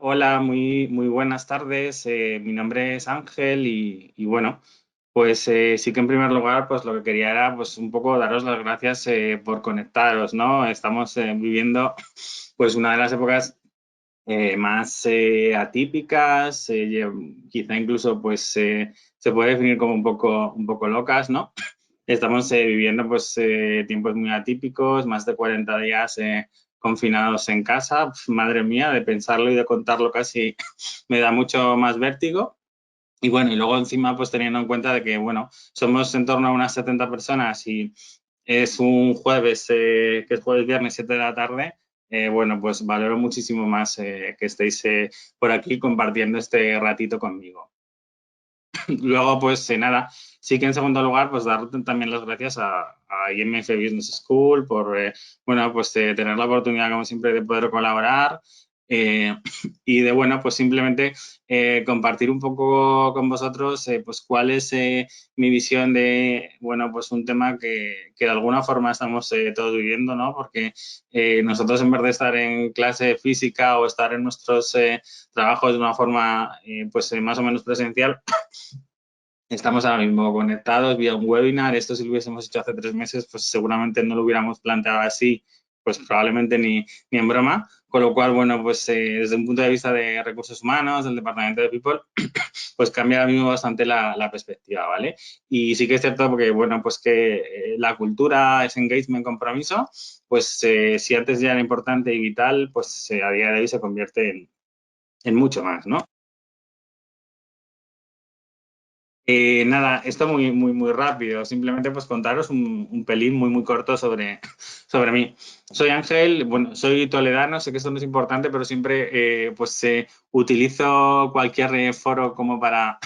Hola, muy buenas tardes. Mi nombre es Ángel y bueno, pues sí que en primer lugar, pues lo que quería era pues un poco daros las gracias por conectaros, ¿no? Estamos viviendo pues una de las épocas más atípicas, quizá incluso pues se puede definir como un poco locas, ¿no? Estamos viviendo pues tiempos muy atípicos, más de 40 días confinados en casa. Pf, madre mía, de pensarlo y de contarlo casi me da mucho más vértigo. Y bueno, y luego encima pues teniendo en cuenta de que, bueno, somos en torno a unas 70 personas y es un jueves, que es jueves viernes 7 de la tarde, bueno, pues valoro muchísimo más que estéis por aquí compartiendo este ratito conmigo. Luego, pues nada, sí que en segundo lugar, pues dar también las gracias a IMF Business School por, bueno, pues tener la oportunidad, como siempre, de poder colaborar eh, y de, bueno, pues simplemente compartir un poco con vosotros, pues cuál es mi visión de, bueno, pues un tema que de alguna forma estamos todos viviendo, ¿no? Porque nosotros en vez de estar en clase física o estar en nuestros trabajos de una forma, pues más o menos presencial, estamos ahora mismo conectados vía un webinar. Esto si lo hubiésemos hecho hace 3 meses, pues seguramente no lo hubiéramos planteado así, pues probablemente ni en broma. Con lo cual, bueno, pues desde un punto de vista de recursos humanos, del departamento de People, pues cambia ahora mismo bastante la perspectiva, ¿vale? Y sí que es cierto porque, bueno, pues que la cultura, ese engagement, compromiso, pues si antes ya era importante y vital, pues a día de hoy se convierte en mucho más, ¿no? Nada, esto muy rápido. Simplemente pues contaros un pelín muy corto sobre mí. Soy Ángel, bueno, soy toledano, sé que esto no es importante, pero siempre pues utilizo cualquier foro como para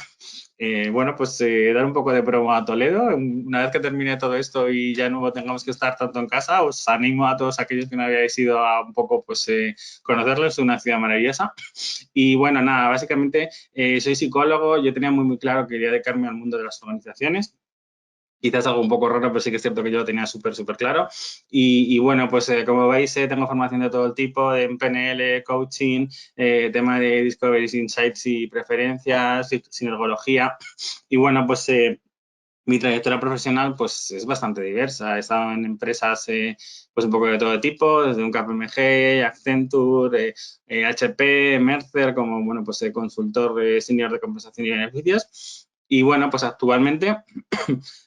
bueno, pues dar un poco de promo a Toledo. Una vez que termine todo esto y ya no tengamos que estar tanto en casa, os animo a todos aquellos que no habíais ido a un poco pues conocerlo. Es una ciudad maravillosa. Y bueno, nada, básicamente soy psicólogo. Yo tenía muy claro que quería dedicarme al mundo de las organizaciones. Quizás algo un poco raro, pero sí que es cierto que yo lo tenía súper claro. Y bueno, pues como veis, tengo formación de todo el tipo, de PNL, coaching, tema de Discovery Insights y preferencias, sinergología. Y bueno, pues mi trayectoria profesional pues es bastante diversa. He estado en empresas pues un poco de todo tipo, desde un KPMG, Accenture, HP, Mercer, como bueno, pues consultor senior de compensación y beneficios. Y bueno, pues actualmente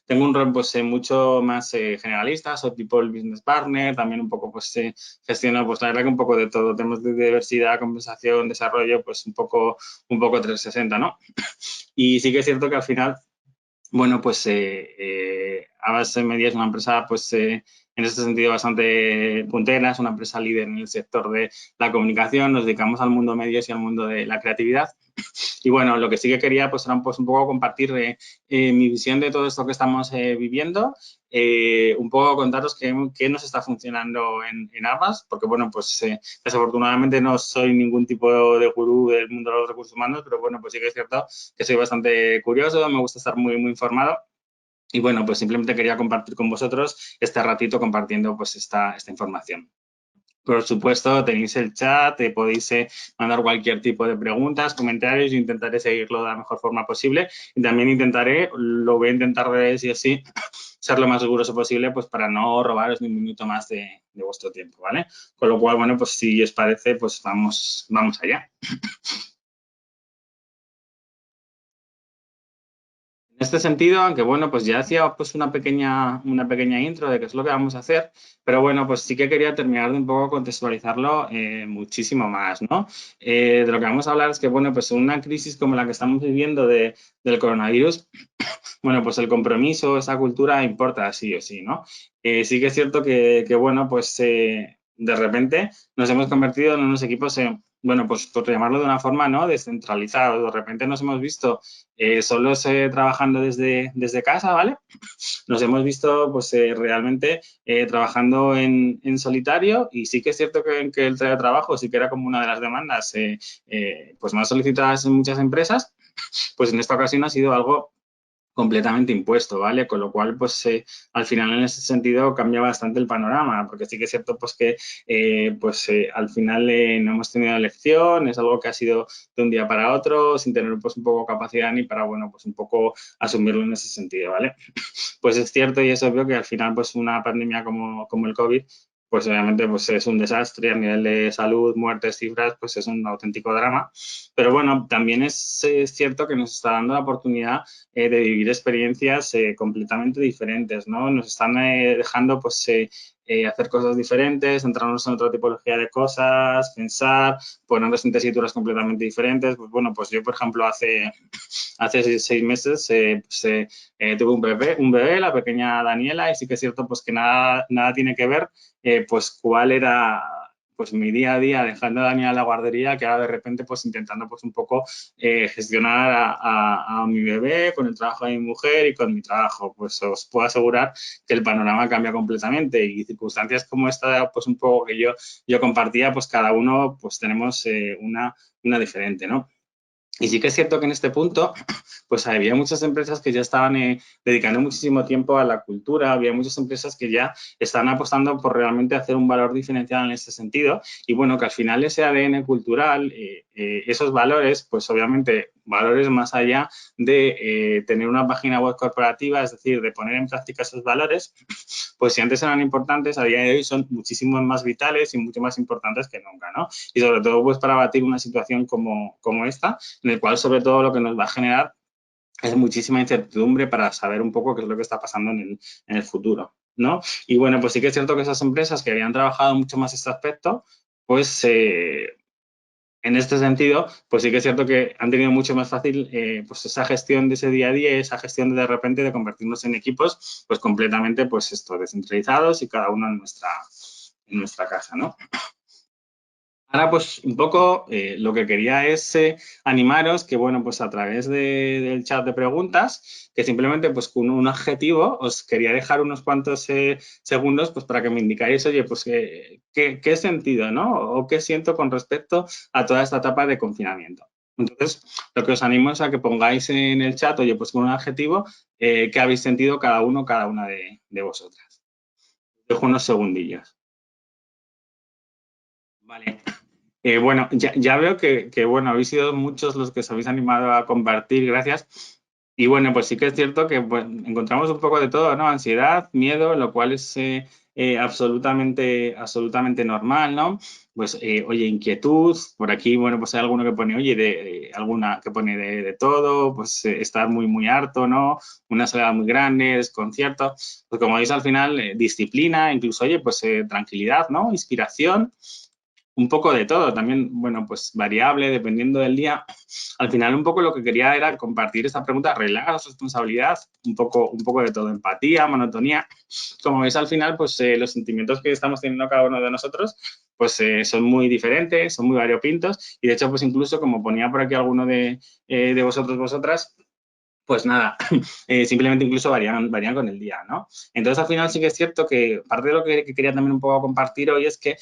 tengo un rol pues mucho más generalista, soy tipo el business partner, también un poco pues gestiono pues la verdad que un poco de todo, temas de diversidad, compensación, desarrollo, pues un poco 360, ¿no? Y sí que es cierto que al final bueno, pues Avas Media es una empresa, pues en este sentido bastante puntera, es una empresa líder en el sector de la comunicación, nos dedicamos al mundo medios y al mundo de la creatividad. Y bueno, lo que sí que quería pues era pues, un poco compartir mi visión de todo esto que estamos viviendo, un poco contaros qué nos está funcionando en Avas, porque bueno, pues desafortunadamente no soy ningún tipo de gurú del mundo de los recursos humanos, pero bueno, pues sí que es cierto que soy bastante curioso, me gusta estar muy informado. Y bueno, pues simplemente quería compartir con vosotros este ratito compartiendo pues esta información. Por supuesto, tenéis el chat, podéis mandar cualquier tipo de preguntas, comentarios, yo intentaré seguirlo de la mejor forma posible y también lo voy a intentar sí o sí, ser lo más riguroso posible pues para no robaros ni un minuto más de vuestro tiempo, ¿vale? Con lo cual, bueno, pues si os parece, pues vamos allá. En este sentido, aunque bueno, pues ya hacía pues una pequeña intro de qué es lo que vamos a hacer, pero bueno, pues sí que quería terminar de un poco contextualizarlo muchísimo más, ¿no? De lo que vamos a hablar es que, bueno, pues en una crisis como la que estamos viviendo del coronavirus, bueno, pues el compromiso, esa cultura importa sí o sí, ¿no? Sí que es cierto que bueno, pues de repente nos hemos convertido en unos equipos, bueno, pues por llamarlo de una forma, ¿no? Descentralizados. De repente nos hemos visto solos trabajando desde casa, ¿vale? Nos hemos visto pues realmente trabajando en solitario y sí que es cierto que el teletrabajo sí que era como una de las demandas pues más solicitadas en muchas empresas, pues en esta ocasión ha sido algo completamente impuesto, ¿vale? Con lo cual, pues al final en ese sentido cambia bastante el panorama, porque sí que es cierto pues que al final no hemos tenido elección, es algo que ha sido de un día para otro, sin tener pues un poco capacidad ni para, bueno, pues un poco asumirlo en ese sentido, ¿vale? Pues es cierto y es obvio que al final pues una pandemia como el COVID pues obviamente pues es un desastre a nivel de salud, muertes, cifras, pues es un auténtico drama. Pero bueno, también es cierto que nos está dando la oportunidad de vivir experiencias completamente diferentes, ¿no? Nos están dejando pues hacer cosas diferentes, centrarnos en otra tipología de cosas, pensar, ponernos en tesituras completamente diferentes. Pues bueno, pues yo, por ejemplo, hace 6 meses tuve un bebé, la pequeña Daniela, y sí que es cierto pues que nada tiene que ver pues cuál era pues mi día a día dejando a Daniela en la guardería, que ahora de repente pues intentando pues un poco gestionar a mi bebé con el trabajo de mi mujer y con mi trabajo. Pues os puedo asegurar que el panorama cambia completamente y circunstancias como esta pues un poco que yo compartía, pues cada uno pues tenemos una diferente, ¿no? Y sí que es cierto que en este punto, pues había muchas empresas que ya estaban dedicando muchísimo tiempo a la cultura, había muchas empresas que ya estaban apostando por realmente hacer un valor diferencial en este sentido y bueno, que al final ese ADN cultural, esos valores, pues obviamente valores más allá de tener una página web corporativa, es decir, de poner en práctica esos valores, pues si antes eran importantes, a día de hoy son muchísimo más vitales y mucho más importantes que nunca, ¿no? Y sobre todo, pues para batir una situación como esta, en el cual sobre todo lo que nos va a generar es muchísima incertidumbre para saber un poco qué es lo que está pasando en el futuro, ¿no? Y bueno, pues sí que es cierto que esas empresas que habían trabajado mucho más este aspecto, pues en este sentido, pues sí que es cierto que han tenido mucho más fácil pues esa gestión de ese día a día, esa gestión de repente de convertirnos en equipos pues completamente pues esto, descentralizados y cada uno en nuestra casa, ¿no? Ahora, pues un poco lo que quería es animaros que, bueno, pues a través del chat de preguntas, que simplemente pues con un objetivo os quería dejar unos cuantos segundos pues para que me indicáis, oye, pues qué sentido, ¿no? O qué siento con respecto a toda esta etapa de confinamiento. Entonces, lo que os animo es a que pongáis en el chat, oye, pues con un adjetivo, qué habéis sentido cada uno, cada una de vosotras. Dejo unos segundillos. Vale. Bueno, ya veo que, bueno, habéis sido muchos los que os habéis animado a compartir, gracias. Y bueno, pues sí que es cierto que pues, encontramos un poco de todo, ¿no? Ansiedad, miedo, lo cual es absolutamente normal, ¿no? Pues, oye, inquietud, por aquí, bueno, pues hay alguno que pone, oye, alguna que pone de todo, pues estar muy harto, ¿no? Una soledad muy grande, desconcierto. Pues como veis al final, disciplina, incluso, oye, pues tranquilidad, ¿no? Inspiración un poco de todo, también, bueno, pues variable, dependiendo del día. Al final, un poco lo que quería era compartir esta pregunta, relax, responsabilidad, un poco de todo, empatía, monotonía. Como veis, al final, pues los sentimientos que estamos teniendo cada uno de nosotros, pues son muy diferentes, son muy variopintos, y de hecho, pues incluso, como ponía por aquí alguno de vosotros, vosotras, pues nada, simplemente incluso varían con el día, ¿no? Entonces, al final sí que es cierto que parte de lo que quería también un poco compartir hoy es que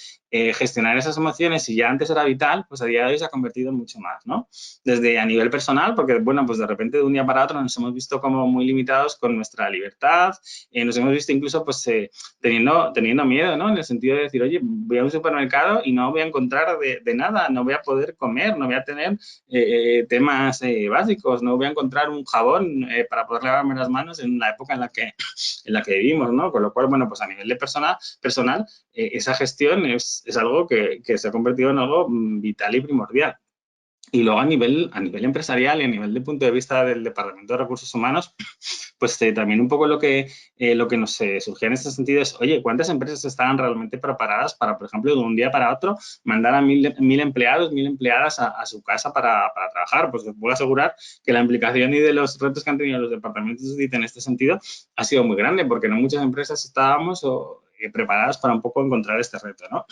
gestionar esas emociones, si ya antes era vital, pues a día de hoy se ha convertido en mucho más, ¿no? Desde a nivel personal, porque, bueno, pues de repente de un día para otro nos hemos visto como muy limitados con nuestra libertad, nos hemos visto incluso, pues, teniendo miedo, ¿no? En el sentido de decir, oye, voy a un supermercado y no voy a encontrar de nada, no voy a poder comer, no voy a tener temas básicos, no voy a encontrar un jabón para poder lavarme las manos en la época en la que vivimos, ¿no? Con lo cual, bueno, pues a nivel de personal esa gestión es algo que se ha convertido en algo vital y primordial. Y luego a nivel empresarial y a nivel de punto de vista del Departamento de Recursos Humanos, pues también un poco lo que nos surgía en este sentido es, oye, ¿cuántas empresas estaban realmente preparadas para, por ejemplo, de un día para otro, mandar a 1.000 empleados, 1.000 empleadas a su casa para trabajar? Pues os puedo asegurar que la implicación y de los retos que han tenido los departamentos de IT en este sentido ha sido muy grande, porque no muchas empresas estábamos preparadas para un poco encontrar este reto, ¿no?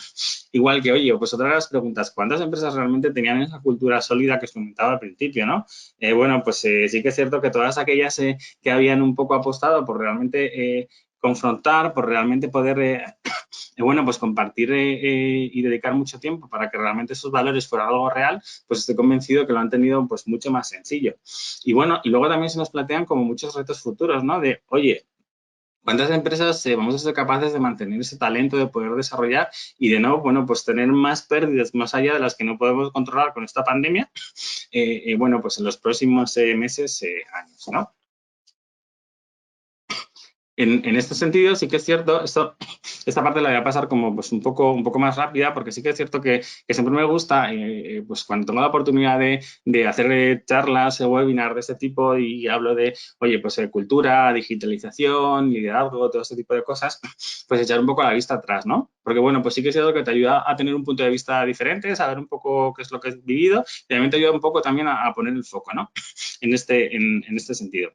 Igual que, oye, pues otra de las preguntas, ¿cuántas empresas realmente tenían esa cultura sólida que os comentaba al principio, ¿no? Bueno, pues sí que es cierto que todas aquellas que habían un poco apostado por realmente confrontar, por realmente poder, bueno, pues compartir y dedicar mucho tiempo para que realmente esos valores fueran algo real, pues estoy convencido que lo han tenido pues mucho más sencillo. Y bueno, y luego también se nos plantean como muchos retos futuros, ¿no? De, oye, ¿cuántas empresas vamos a ser capaces de mantener ese talento, de poder desarrollar y de no, bueno, pues tener más pérdidas más allá de las que no podemos controlar con esta pandemia, bueno, pues en los próximos meses, años, ¿no? En este sentido, sí que es cierto, esta parte la voy a pasar como pues un poco más rápida, porque sí que es cierto que siempre me gusta, pues cuando tengo la oportunidad de hacer charlas o webinar de este tipo y hablo de, oye, pues cultura, digitalización, liderazgo, todo este tipo de cosas, pues echar un poco la vista atrás, ¿no? Porque bueno, pues sí que es cierto que te ayuda a tener un punto de vista diferente, saber un poco qué es lo que has vivido y también te ayuda un poco también a poner el foco, ¿no? En este sentido.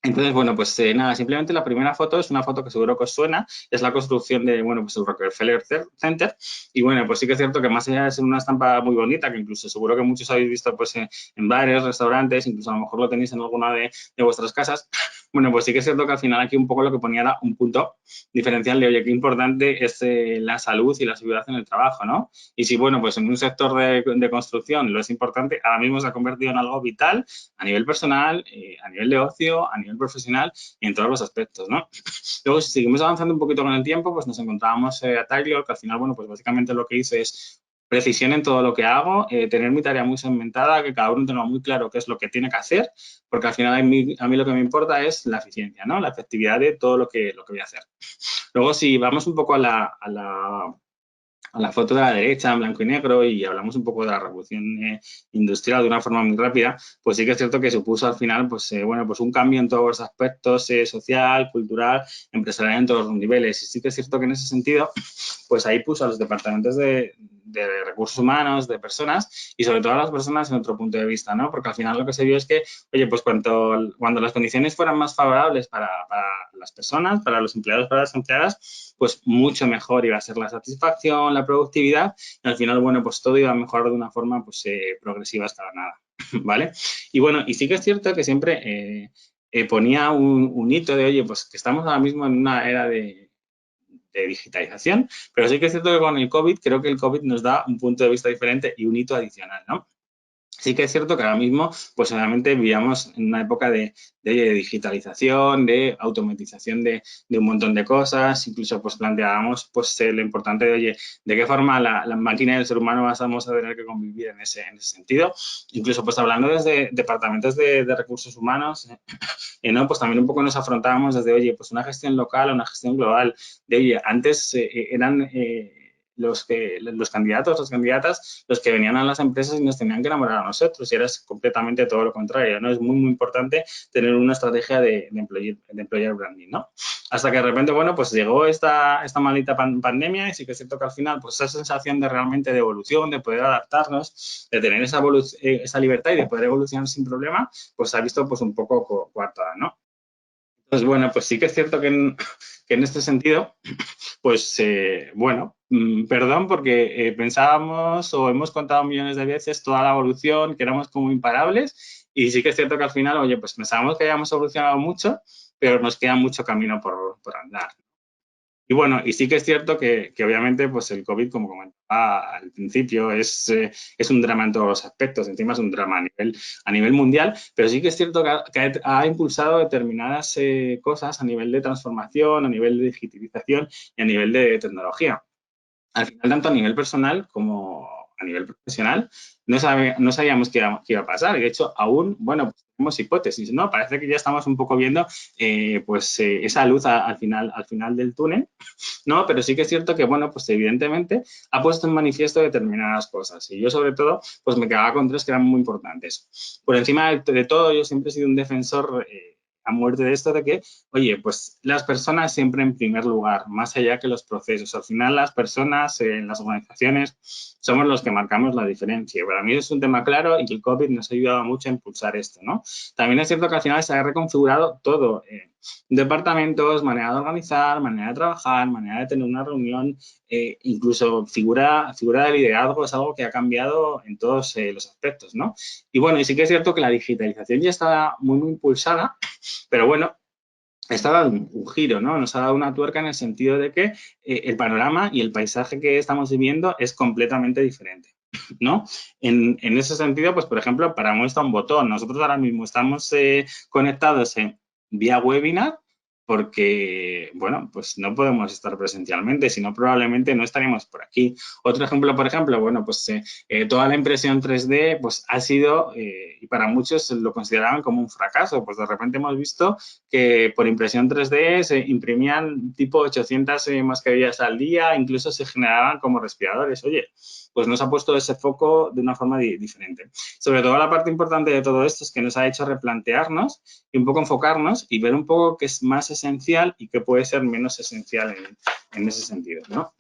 Entonces, bueno, pues nada, simplemente la primera foto es una foto que seguro que os suena, es la construcción de, bueno, pues el Rockefeller Center. Y bueno, pues sí que es cierto que más allá de ser una estampa muy bonita, que incluso seguro que muchos habéis visto pues en bares, restaurantes, incluso a lo mejor lo tenéis en alguna de vuestras casas, bueno, pues sí que es cierto que al final aquí un poco lo que ponía era un punto diferencial de, oye, qué importante es la salud y la seguridad en el trabajo, ¿no? Y si, bueno, pues en un sector de construcción lo es importante, ahora mismo se ha convertido en algo vital a nivel personal, a nivel de ocio, a nivel profesional y en todos los aspectos, ¿no? Luego, si seguimos avanzando un poquito con el tiempo, pues nos encontrábamos a Taylor, que al final, bueno, pues básicamente lo que hice es precisión en todo lo que hago, tener mi tarea muy segmentada, que cada uno tenga muy claro qué es lo que tiene que hacer, porque al final a mí lo que me importa es la eficiencia, ¿no? La efectividad de todo lo que voy a hacer. Luego, si vamos un poco a la foto de la derecha en blanco y negro y hablamos un poco de la revolución industrial de una forma muy rápida, pues sí que es cierto que supuso al final, pues bueno, pues un cambio en todos los aspectos, social, cultural, empresarial en todos los niveles. Y sí que es cierto que en ese sentido, pues ahí puso a los departamentos de recursos humanos, de personas y sobre todo a las personas en otro punto de vista, ¿no? Porque al final lo que se vio es que, oye, pues cuando las condiciones fueran más favorables para las personas, para los empleados, para las empleadas, pues mucho mejor iba a ser la satisfacción, la productividad y al final, bueno, pues todo iba a mejorar de una forma pues progresiva hasta la nada, ¿vale? Y bueno, y sí que es cierto que siempre ponía un hito de, oye, pues que estamos ahora mismo en una era de digitalización, pero sí que es cierto que con el COVID, creo que el COVID nos da un punto de vista diferente y un hito adicional, ¿no? Sí que es cierto que ahora mismo, pues obviamente vivíamos en una época de digitalización, de automatización de un montón de cosas, incluso pues planteábamos pues lo importante de, oye, de qué forma la máquina y el ser humano vamos a tener que convivir en ese sentido. Incluso pues hablando desde departamentos de recursos humanos, ¿no? Pues también un poco nos afrontábamos desde, oye, pues una gestión local a una gestión global. De, oye, antes eran los candidatos, las candidatas, los que venían a las empresas y nos tenían que enamorar a nosotros y era completamente todo lo contrario, ¿no? Es muy, muy importante tener una estrategia de employer branding, ¿no? Hasta que de repente, bueno, pues llegó esta maldita pandemia y sí que es cierto que al final, pues esa sensación de realmente de evolución, de poder adaptarnos, de tener esa libertad y de poder evolucionar sin problema, pues se ha visto pues un poco coartada, ¿no? Entonces, bueno, pues sí que es cierto que en este sentido, pues bueno, perdón porque pensábamos o hemos contado millones de veces toda la evolución, que éramos como imparables y sí que es cierto que al final, oye, pues pensábamos que habíamos evolucionado mucho, pero nos queda mucho camino por andar. Y bueno, y sí que es cierto que obviamente pues el COVID, como comentaba al principio, es un drama en todos los aspectos, encima es un drama a nivel mundial, pero sí que es cierto que ha impulsado determinadas cosas a nivel de transformación, a nivel de digitalización y a nivel de tecnología. Al final, tanto a nivel personal como a nivel profesional, no sabíamos qué iba a pasar. Y de hecho, aún, bueno, pues tenemos hipótesis, ¿no? Parece que ya estamos un poco viendo, esa luz al final del túnel, ¿no? Pero sí que es cierto que, bueno, pues evidentemente ha puesto en manifiesto determinadas cosas. Y yo, sobre todo, pues me quedaba con tres que eran muy importantes. Por encima de todo, yo siempre he sido un defensor a muerte de esto de que, oye, pues las personas siempre en primer lugar, más allá que los procesos. Al final las personas en las organizaciones somos los que marcamos la diferencia. Para mí es un tema claro y el COVID nos ha ayudado mucho a impulsar esto, ¿no? También es cierto que al final se ha reconfigurado todo. Departamentos, manera de organizar, manera de trabajar, manera de tener una reunión, incluso figura de liderazgo es algo que ha cambiado en todos los aspectos, ¿no? Y bueno, y sí que es cierto que la digitalización ya está muy, muy impulsada, pero bueno, esto ha dado un giro, ¿no? Nos ha dado una tuerca en el sentido de que el panorama y el paisaje que estamos viviendo es completamente diferente, ¿no? En ese sentido, pues, por ejemplo, para muestra un botón. Nosotros ahora mismo estamos conectados en vía webinar porque, bueno, pues no podemos estar presencialmente, si no probablemente no estaríamos por aquí. Otro ejemplo, por ejemplo, bueno, pues toda la impresión 3D, pues ha sido, y para muchos lo consideraban como un fracaso, pues de repente hemos visto que por impresión 3D se imprimían tipo 800 mascarillas al día, incluso se generaban como respiradores. Oye, pues nos ha puesto ese foco de una forma diferente. Sobre todo la parte importante de todo esto es que nos ha hecho replantearnos y un poco enfocarnos y ver un poco qué es más esencial y qué puede ser menos esencial en ese sentido, ¿no?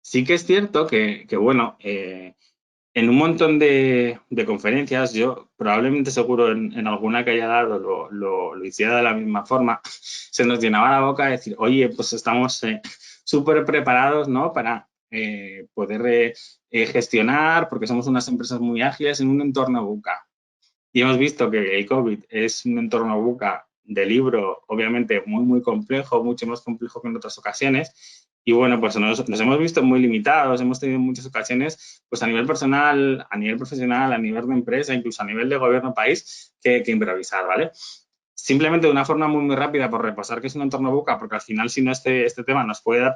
Sí que es cierto que bueno, en un montón de conferencias, yo probablemente seguro en alguna que haya dado lo hiciera de la misma forma, se nos llenaba la boca de decir, oye, pues estamos súper preparados, ¿no? Para poder gestionar, porque somos unas empresas muy ágiles en un entorno VUCA. Y hemos visto que el COVID es un entorno VUCA de libro, obviamente muy, muy complejo, mucho más complejo que en otras ocasiones. Y bueno, pues nos hemos visto muy limitados, hemos tenido muchas ocasiones, pues a nivel personal, a nivel profesional, a nivel de empresa, incluso a nivel de gobierno país, que improvisar, ¿vale? Simplemente de una forma muy, muy rápida por repasar qué es un entorno VUCA, porque al final si no este tema nos puede dar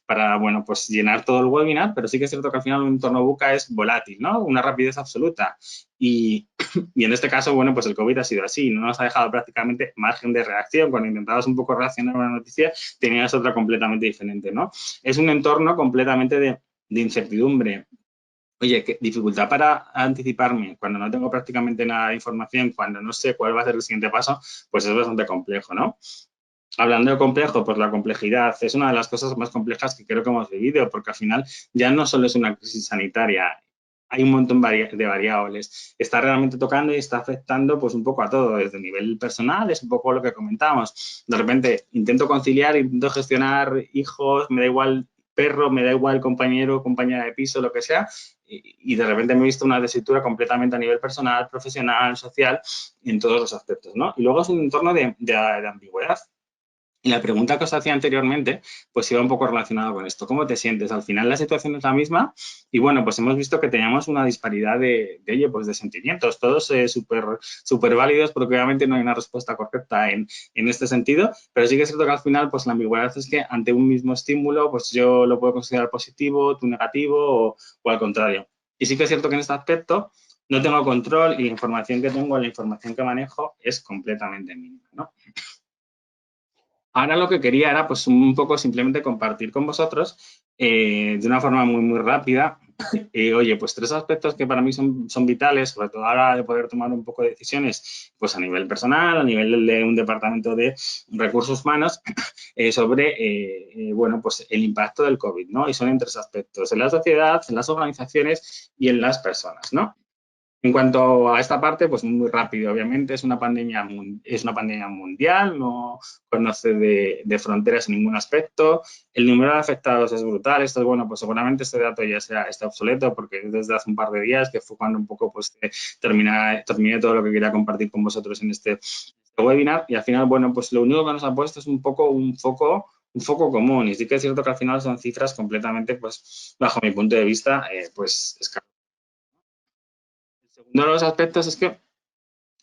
para, bueno, pues llenar todo el webinar, pero sí que es cierto que al final un entorno VUCA es volátil, ¿no? Una rapidez absoluta. Y, y en este caso, bueno, pues el COVID ha sido así, no nos ha dejado prácticamente margen de reacción. Cuando intentabas un poco reaccionar a una noticia, tenías otra completamente diferente, ¿no? Es un entorno completamente de incertidumbre. Oye, qué dificultad para anticiparme cuando no tengo prácticamente nada de información, cuando no sé cuál va a ser el siguiente paso, pues es bastante complejo, ¿no? Hablando de complejo, pues la complejidad es una de las cosas más complejas que creo que hemos vivido, porque al final ya no solo es una crisis sanitaria, hay un montón de variables. Está realmente tocando y está afectando pues un poco a todo, desde el nivel personal, es un poco lo que comentábamos. De repente intento conciliar, intento gestionar hijos, me da igual perro, me da igual compañero, compañera de piso, lo que sea, y de repente me he visto una tesitura completamente a nivel personal, profesional, social, en todos los aspectos, ¿no? Y luego es un entorno de ambigüedad. Y la pregunta que os hacía anteriormente, pues iba un poco relacionada con esto. ¿Cómo te sientes? Al final la situación es la misma y bueno, pues hemos visto que teníamos una disparidad oye, pues de sentimientos, todos súper válidos, porque obviamente no hay una respuesta correcta en este sentido, pero sí que es cierto que al final, pues la ambigüedad es que ante un mismo estímulo, pues yo lo puedo considerar positivo, tú negativo o al contrario. Y sí que es cierto que en este aspecto no tengo control y la información que tengo, la información que manejo es completamente mínima, ¿no? Ahora lo que quería era pues un poco simplemente compartir con vosotros de una forma muy, muy rápida, oye, pues tres aspectos que para mí son vitales, sobre todo ahora de poder tomar un poco de decisiones pues a nivel personal, a nivel de un departamento de recursos humanos, sobre, bueno, pues el impacto del COVID, ¿no? Y son en tres aspectos, en la sociedad, en las organizaciones y en las personas, ¿no? En cuanto a esta parte, pues muy rápido, obviamente, es una pandemia mundial, no conoce de fronteras en ningún aspecto. El número de afectados es brutal. Esto es bueno, pues seguramente este dato ya está obsoleto porque desde hace un par de días, que fue cuando un poco pues terminé todo lo que quería compartir con vosotros en este webinar. Y al final, bueno, pues lo único que nos ha puesto es un poco un foco común. Y sí que es cierto que al final son cifras completamente, pues, bajo mi punto de vista, pues escasas. El segundo de los aspectos es que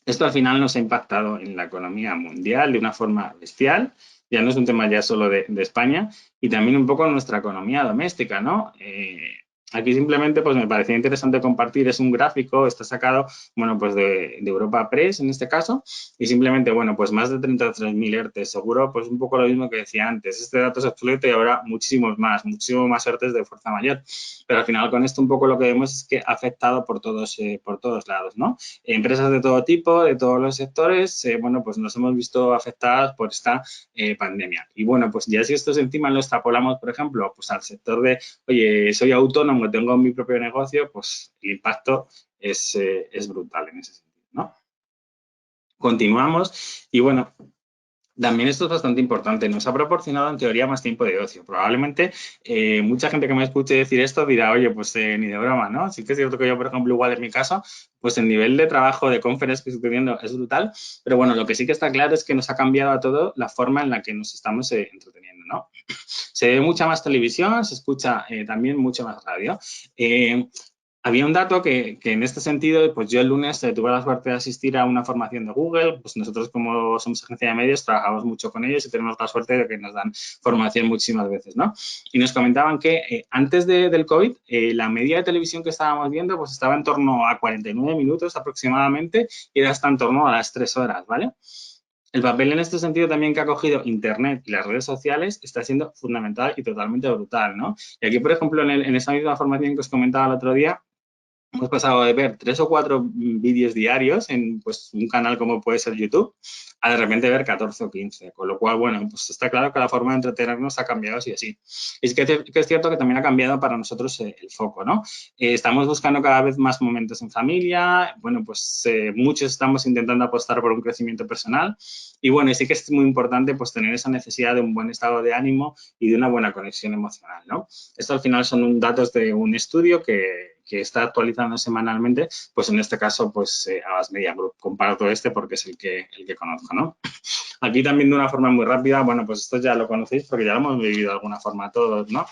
esto al final nos ha impactado en la economía mundial de una forma bestial. Ya no es un tema ya solo de España y también un poco en nuestra economía doméstica, ¿no? Aquí simplemente pues me parecía interesante compartir, es un gráfico, está sacado, bueno, pues de Europa Press en este caso, y simplemente, bueno, pues más de 33.000 ERTES, seguro, pues un poco lo mismo que decía antes, este dato es obsoleto y habrá muchísimos más ERTES de fuerza mayor, pero al final con esto un poco lo que vemos es que ha afectado por todos lados, ¿no? Empresas de todo tipo, de todos los sectores, bueno, pues nos hemos visto afectadas por esta pandemia. Y bueno, pues ya si esto encima lo extrapolamos, por ejemplo, pues al sector de, oye, soy autónomo, tengo mi propio negocio, pues el impacto es brutal en ese sentido, ¿no? Continuamos y bueno, También esto es bastante importante, nos ha proporcionado en teoría más tiempo de ocio. Probablemente mucha gente que me escuche decir esto dirá, oye, pues ni de broma, ¿no? Sí que es cierto que yo, por ejemplo, igual en mi caso, pues el nivel de trabajo de conference que estoy teniendo es brutal, pero bueno, lo que sí que está claro es que nos ha cambiado a todo la forma en la que nos estamos entreteniendo, ¿no? Se ve mucha más televisión, se escucha también mucho más radio. Había un dato que en este sentido, pues yo el lunes tuve la suerte de asistir a una formación de Google, pues nosotros como somos agencia de medios trabajamos mucho con ellos y tenemos la suerte de que nos dan formación muchísimas veces, ¿no? Y nos comentaban que antes del COVID, la media de televisión que estábamos viendo pues estaba en torno a 49 minutos aproximadamente y era hasta en torno a las 3 horas, ¿vale? El papel en este sentido también que ha cogido Internet y las redes sociales está siendo fundamental y totalmente brutal, ¿no? Y aquí, por ejemplo, en esa misma formación que os comentaba el otro día, hemos pasado de ver 3 o 4 vídeos diarios en pues, un canal como puede ser YouTube a de repente ver 14 o 15. Con lo cual, bueno, pues está claro que la forma de entretenernos ha cambiado así así. Es que es cierto que también ha cambiado para nosotros el foco, ¿no? Estamos buscando cada vez más momentos en familia. Bueno, pues muchos estamos intentando apostar por un crecimiento personal. Y bueno, y sí que es muy importante pues tener esa necesidad de un buen estado de ánimo y de una buena conexión emocional, ¿no? Esto al final son datos de un estudio que está actualizando semanalmente, pues en este caso, pues Abbas Media Group. Comparto este porque es el que conozco, ¿no? Aquí también de una forma muy rápida, bueno, pues esto ya lo conocéis porque ya lo hemos vivido de alguna forma todos, ¿no?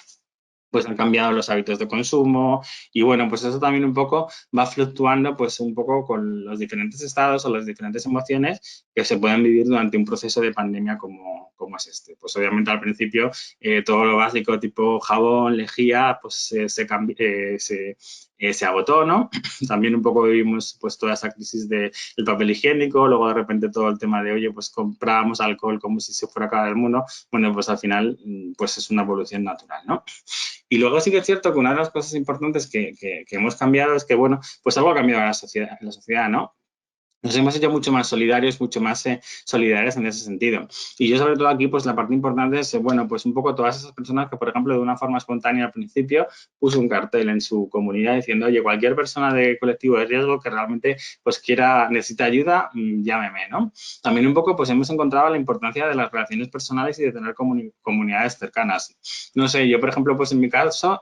Pues han cambiado los hábitos de consumo y bueno, pues eso también un poco va fluctuando pues un poco con los diferentes estados o las diferentes emociones que se pueden vivir durante un proceso de pandemia como es este. Pues obviamente al principio todo lo básico tipo jabón, lejía, pues se agotó, ¿no? También un poco vivimos pues toda esa crisis del papel higiénico, luego de repente todo el tema de, oye, pues comprábamos alcohol como si se fuera a acabar el mundo. Bueno, pues al final pues es una evolución natural, ¿no? Y luego sí que es cierto que una de las cosas importantes que hemos cambiado es que, bueno, pues algo ha cambiado en la sociedad, ¿no? Nos hemos hecho mucho más solidarios, mucho más solidarios en ese sentido. Y yo sobre todo aquí, pues la parte importante es, bueno, pues un poco todas esas personas que, por ejemplo, de una forma espontánea al principio, puso un cartel en su comunidad diciendo, oye, cualquier persona de colectivo de riesgo que realmente pues necesita ayuda, llámeme, ¿no? También un poco pues hemos encontrado la importancia de las relaciones personales y de tener comunidades cercanas. No sé, yo por ejemplo, pues en mi caso,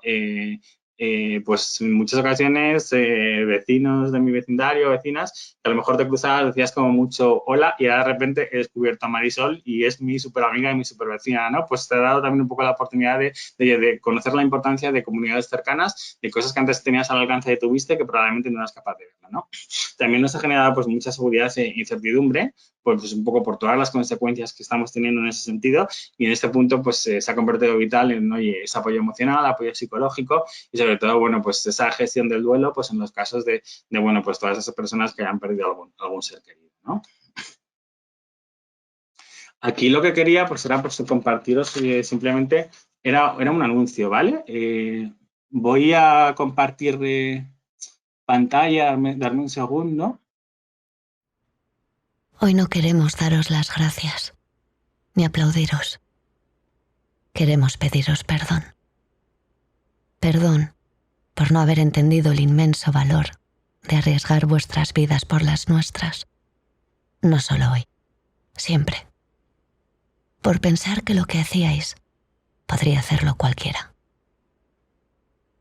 pues en muchas ocasiones vecinos de mi vecindario, vecinas, que a lo mejor te cruzabas, decías como mucho hola y ahora de repente he descubierto a Marisol y es mi súper amiga y mi súper vecina, ¿no? Pues te ha dado también un poco la oportunidad de conocer la importancia de comunidades cercanas, de cosas que antes tenías al alcance de tu vista que probablemente no eras capaz de verlo, ¿no? También nos ha generado pues mucha seguridad e incertidumbre, pues un poco por todas las consecuencias que estamos teniendo en ese sentido y en este punto pues se ha convertido vital en, oye, ese apoyo emocional, apoyo psicológico y sobre todo, bueno, pues esa gestión del duelo, pues en los casos bueno, pues todas esas personas que han perdido algún ser querido, ¿no? Aquí lo que quería, pues era pues, compartiros simplemente, era un anuncio, ¿vale? Voy a compartir pantalla, darme un segundo. Hoy no queremos daros las gracias, ni aplaudiros. Queremos pediros perdón. Perdón por no haber entendido el inmenso valor de arriesgar vuestras vidas por las nuestras. No solo hoy, siempre. Por pensar que lo que hacíais podría hacerlo cualquiera.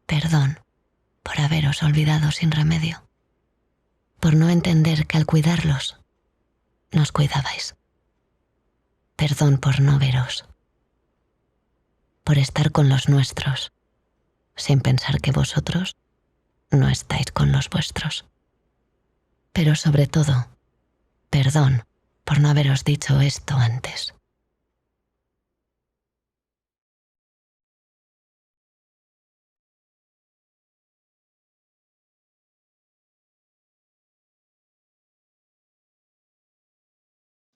Perdón por haberos olvidado sin remedio. Por no entender que al cuidarlos, nos cuidabais. Perdón por no veros. Por estar con los nuestros, sin pensar que vosotros no estáis con los vuestros. Pero sobre todo, perdón por no haberos dicho esto antes.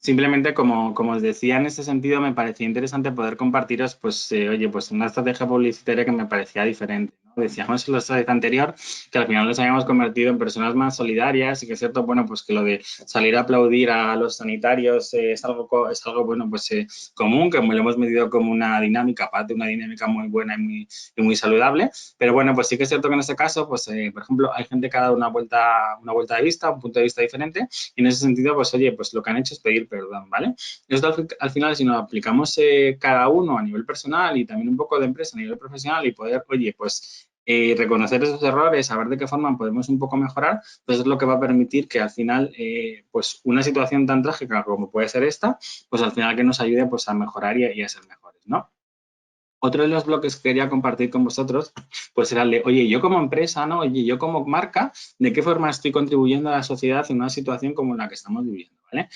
Simplemente, como os decía, en ese sentido me parecía interesante poder compartiros, pues, oye, pues una estrategia publicitaria que me parecía diferente, ¿no? decíamos en la slide anterior, que al final nos habíamos convertido en personas más solidarias y que es cierto, bueno, pues que lo de salir a aplaudir a los sanitarios es algo bueno, pues común, que lo hemos medido como una dinámica, aparte una dinámica muy buena y muy saludable, pero bueno, pues sí que es cierto que en este caso, pues por ejemplo, hay gente que ha dado una vuelta de vista, un punto de vista diferente, y en ese sentido, pues oye, pues lo que han hecho es pedir perdón, ¿vale? Esto al final, si nos aplicamos cada uno a nivel personal y también un poco de empresa a nivel profesional y poder, oye, pues reconocer esos errores, saber de qué forma podemos un poco mejorar, pues es lo que va a permitir que al final, pues una situación tan trágica como puede ser esta, pues al final que nos ayude pues a mejorar y a ser mejores, ¿no? Otro de los bloques que quería compartir con vosotros, pues era el de, oye, yo como empresa, ¿no? Oye, yo como marca, ¿de qué forma estoy contribuyendo a la sociedad en una situación como la que estamos viviendo, ¿vale?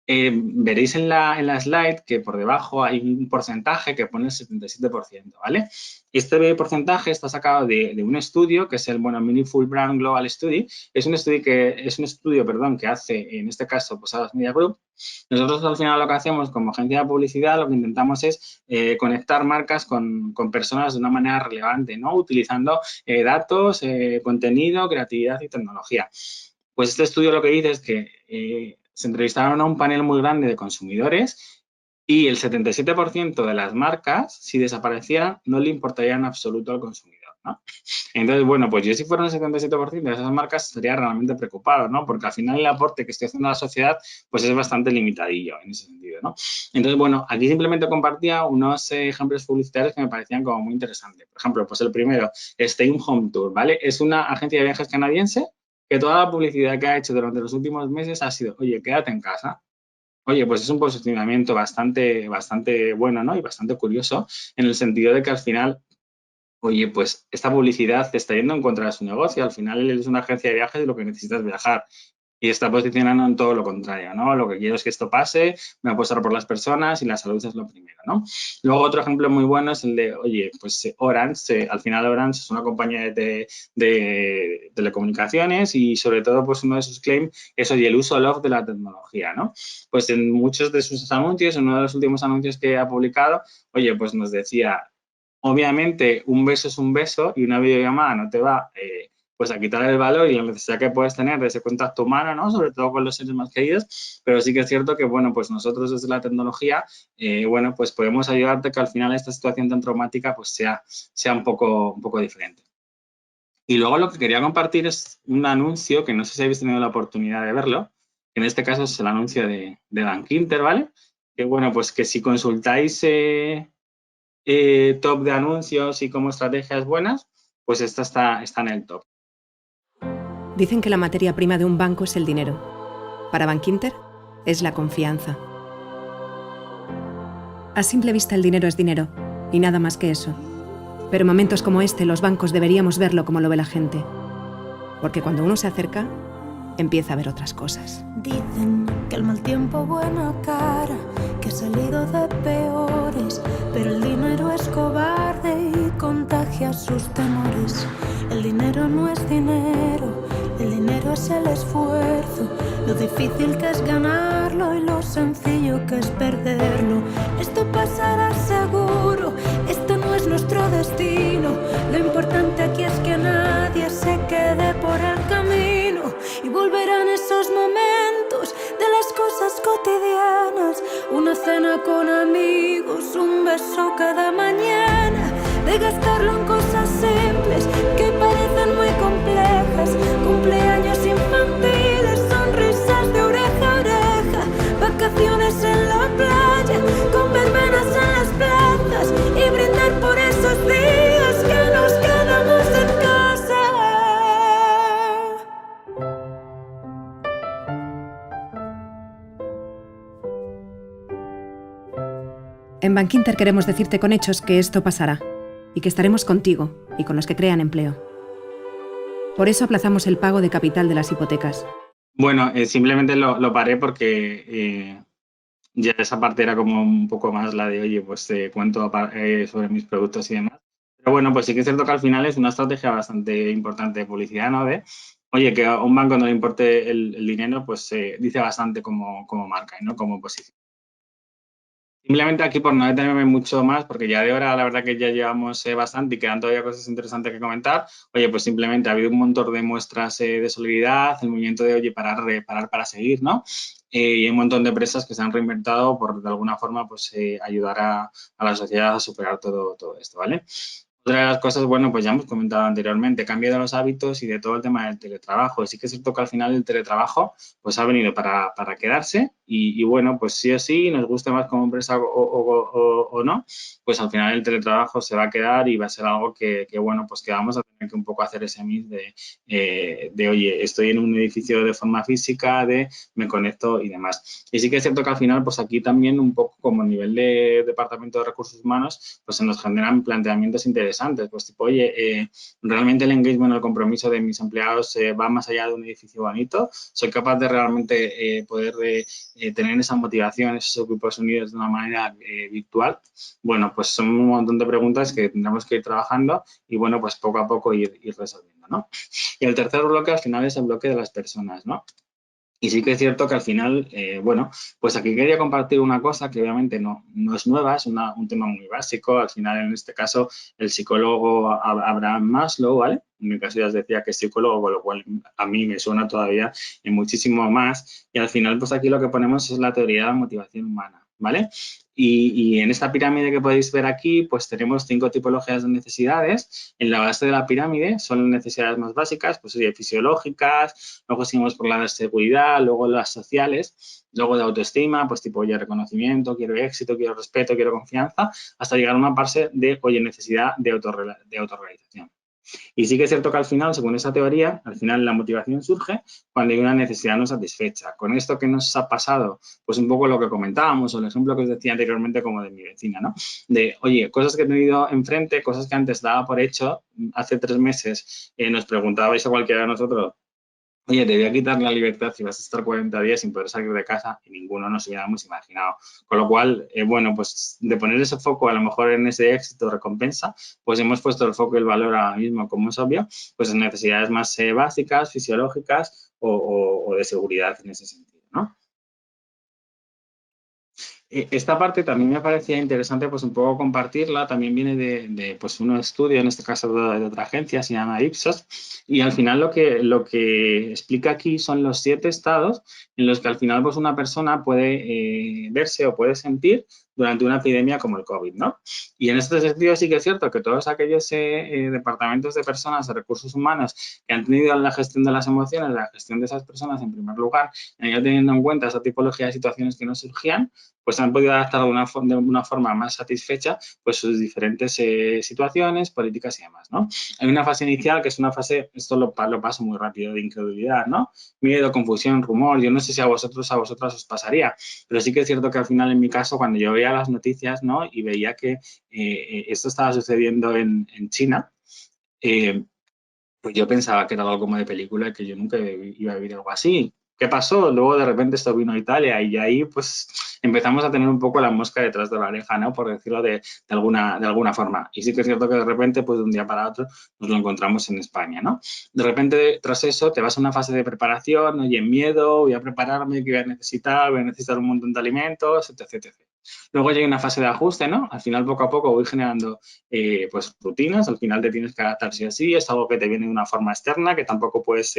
Veréis en la slide que por debajo hay un porcentaje que pone el 77%, ¿vale? Este porcentaje está sacado de un estudio que es el, bueno, Meaningful Brand Global Study. Es un estudio que hace, en este caso, Posadas Media Group. Nosotros al final lo que hacemos como agencia de publicidad, lo que intentamos es conectar marcas con personas de una manera relevante, ¿no? Utilizando datos, contenido, creatividad y tecnología. Pues este estudio lo que dice es que se entrevistaron a un panel muy grande de consumidores y el 77% de las marcas, si desaparecieran, no le importaría en absoluto al consumidor, ¿no? Entonces, bueno, pues yo si fuera un 77% de esas marcas estaría realmente preocupado, ¿no? Porque al final el aporte que estoy haciendo a la sociedad pues es bastante limitadillo en ese sentido, ¿no? Entonces, bueno, aquí simplemente compartía unos ejemplos publicitarios que me parecían como muy interesantes. Por ejemplo, pues el primero, Stay Home Tour, ¿vale? Es una agencia de viajes canadiense que toda la publicidad que ha hecho durante los últimos meses ha sido, oye, quédate en casa. Oye, pues es un posicionamiento bastante bueno, ¿no? Y bastante curioso en el sentido de que al final, oye, pues esta publicidad te está yendo en contra de su negocio. Al final él es una agencia de viajes y lo que necesitas es viajar. Y está posicionando en todo lo contrario, ¿no? Lo que quiero es que esto pase, me voy a apostar por las personas y la salud es lo primero, ¿no? Luego otro ejemplo muy bueno es el de, oye, pues Orange, al final Orange es una compañía de telecomunicaciones y sobre todo pues uno de sus claims es, oye, el uso love de la tecnología, ¿no? Pues en muchos de sus anuncios, en uno de los últimos anuncios que ha publicado, oye, pues nos decía, obviamente un beso es un beso y una videollamada no te va pues a quitar el valor y la necesidad que puedes tener de ese contacto humano, ¿no? Sobre todo con los seres más queridos, pero sí que es cierto que, bueno, pues nosotros desde la tecnología, bueno, pues podemos ayudarte que al final esta situación tan traumática pues sea un poco diferente. Y luego lo que quería compartir es un anuncio que no sé si habéis tenido la oportunidad de verlo, que en este caso es el anuncio de Bankinter, ¿vale? Que, bueno, pues que si consultáis top de anuncios y como estrategias buenas, pues esta está en el top. Dicen que la materia prima de un banco es el dinero. Para Bankinter es la confianza. A simple vista el dinero es dinero, y nada más que eso. Pero en momentos como este los bancos deberíamos verlo como lo ve la gente. Porque cuando uno se acerca, empieza a ver otras cosas. Dicen que el mal tiempo buena cara, que ha salido de peores, pero el dinero es cobarde y contagia sus temores. El dinero no es dinero, el dinero es el esfuerzo, lo difícil que es ganarlo y lo sencillo que es perderlo. Esto pasará seguro, este no es nuestro destino. Lo importante aquí es que nadie se quede por el camino. Y volverán esos momentos de las cosas cotidianas, una cena con amigos, un beso cada mañana, de gastarlo en cosas simples que parecen muy complejas, cumpleaños infantiles, sonrisas de oreja a oreja, vacaciones en la playa, con verbenas en las plazas y brindar por esos días que nos quedamos en casa. En Bankinter queremos decirte con hechos que esto pasará y que estaremos contigo y con los que crean empleo. Por eso aplazamos el pago de capital de las hipotecas. Bueno, simplemente lo paré porque ya esa parte era como un poco más la de, oye, pues te cuento sobre mis productos y demás. Pero bueno, pues sí que es cierto que al final es una estrategia bastante importante de publicidad, ¿no? De, oye, que a un banco no le importe el dinero, pues dice bastante como marca, ¿no? Como posición. Simplemente aquí, por no detenerme mucho más, porque ya de hora la verdad que ya llevamos bastante y quedan todavía cosas interesantes que comentar, oye, pues simplemente ha habido un montón de muestras de solidaridad, el movimiento de, oye, parar para seguir, ¿no? Y hay un montón de empresas que se han reinventado por, de alguna forma, pues ayudar a la sociedad a superar todo esto, ¿vale? Otra de las cosas, bueno, pues ya hemos comentado anteriormente, cambio de los hábitos y de todo el tema del teletrabajo. Sí que es cierto que al final el teletrabajo pues ha venido para quedarse y bueno, pues sí o sí, nos guste más como empresa o no, pues al final el teletrabajo se va a quedar y va a ser algo bueno, pues que vamos a tener que un poco hacer ese mix de, oye, estoy en un edificio de forma física, de me conecto y demás. Y sí que es cierto que al final, pues aquí también un poco como a nivel de Departamento de Recursos Humanos, pues se nos generan planteamientos interesantes, pues tipo, oye, realmente el engagement, el compromiso de mis empleados va más allá de un edificio bonito, soy capaz de realmente poder tener esa motivación, esos equipos unidos de una manera virtual. Bueno, pues son un montón de preguntas que tendremos que ir trabajando y bueno, pues poco a poco ir resolviendo, ¿no? Y el tercer bloque al final es el bloque de las personas, ¿no? Y sí que es cierto que al final, bueno, pues aquí quería compartir una cosa que obviamente no es nueva, es un tema muy básico. Al final, en este caso, el psicólogo Abraham Maslow, ¿vale? En mi caso ya os decía que es psicólogo, con lo cual a mí me suena todavía muchísimo más. Y al final, pues aquí lo que ponemos es la teoría de la motivación humana, ¿vale? Y en esta pirámide que podéis ver aquí, pues tenemos 5 tipologías de necesidades. En la base de la pirámide son las necesidades más básicas, pues oye, fisiológicas, luego seguimos por la de seguridad, luego las sociales, luego de autoestima, pues tipo, oye, reconocimiento, quiero éxito, quiero respeto, quiero confianza, hasta llegar a una parte de, oye, necesidad de autorrealización. Y sí que es cierto que al final, según esa teoría, al final la motivación surge cuando hay una necesidad no satisfecha. Con esto que nos ha pasado, pues un poco lo que comentábamos o el ejemplo que os decía anteriormente como de mi vecina, ¿no? De, oye, cosas que he tenido enfrente, cosas que antes daba por hecho, hace 3 meses nos preguntabais a cualquiera de nosotros, oye, te voy a quitar la libertad si vas a estar 40 días sin poder salir de casa y ninguno nos hubiéramos imaginado. Con lo cual, bueno, pues de poner ese foco a lo mejor en ese éxito recompensa, pues hemos puesto el foco y el valor ahora mismo, como es obvio, pues en necesidades más básicas, fisiológicas o de seguridad en ese sentido, ¿no? Esta parte también me parecía interesante pues un poco compartirla, también viene de pues un estudio, en este caso de otra agencia, se llama Ipsos, y al final lo que explica aquí son los 7 estados en los que al final pues una persona puede verse o puede sentir durante una epidemia como el COVID, ¿no? Y en este sentido sí que es cierto que todos aquellos departamentos de personas, de recursos humanos, que han tenido la gestión de las emociones, la gestión de esas personas en primer lugar, han ido teniendo en cuenta esa tipología de situaciones que nos surgían, pues han podido adaptar de una forma más satisfecha pues sus diferentes situaciones, políticas y demás, ¿no? Hay una fase inicial que es una fase, esto lo paso muy rápido, de incredulidad, ¿no? Miedo, confusión, rumor, yo no sé si a vosotras os pasaría, pero sí que es cierto que al final en mi caso cuando yo veía las noticias, ¿no? Y veía que esto estaba sucediendo en China, pues yo pensaba que era algo como de película, que yo nunca iba a vivir algo así. ¿Qué pasó? Luego de repente esto vino a Italia y ahí pues empezamos a tener un poco la mosca detrás de la oreja, ¿no? Por decirlo de alguna forma. Y sí que es cierto que de repente, pues de un día para otro, nos lo encontramos en España, ¿no? De repente, tras eso, te vas a una fase de preparación, oye, miedo, voy a prepararme, ¿qué voy a necesitar un montón de alimentos, etc. Luego llega una fase de ajuste, ¿no? Al final, poco a poco, voy generando pues rutinas, al final te tienes que adaptar sí o sí, es algo que te viene de una forma externa que tampoco puedes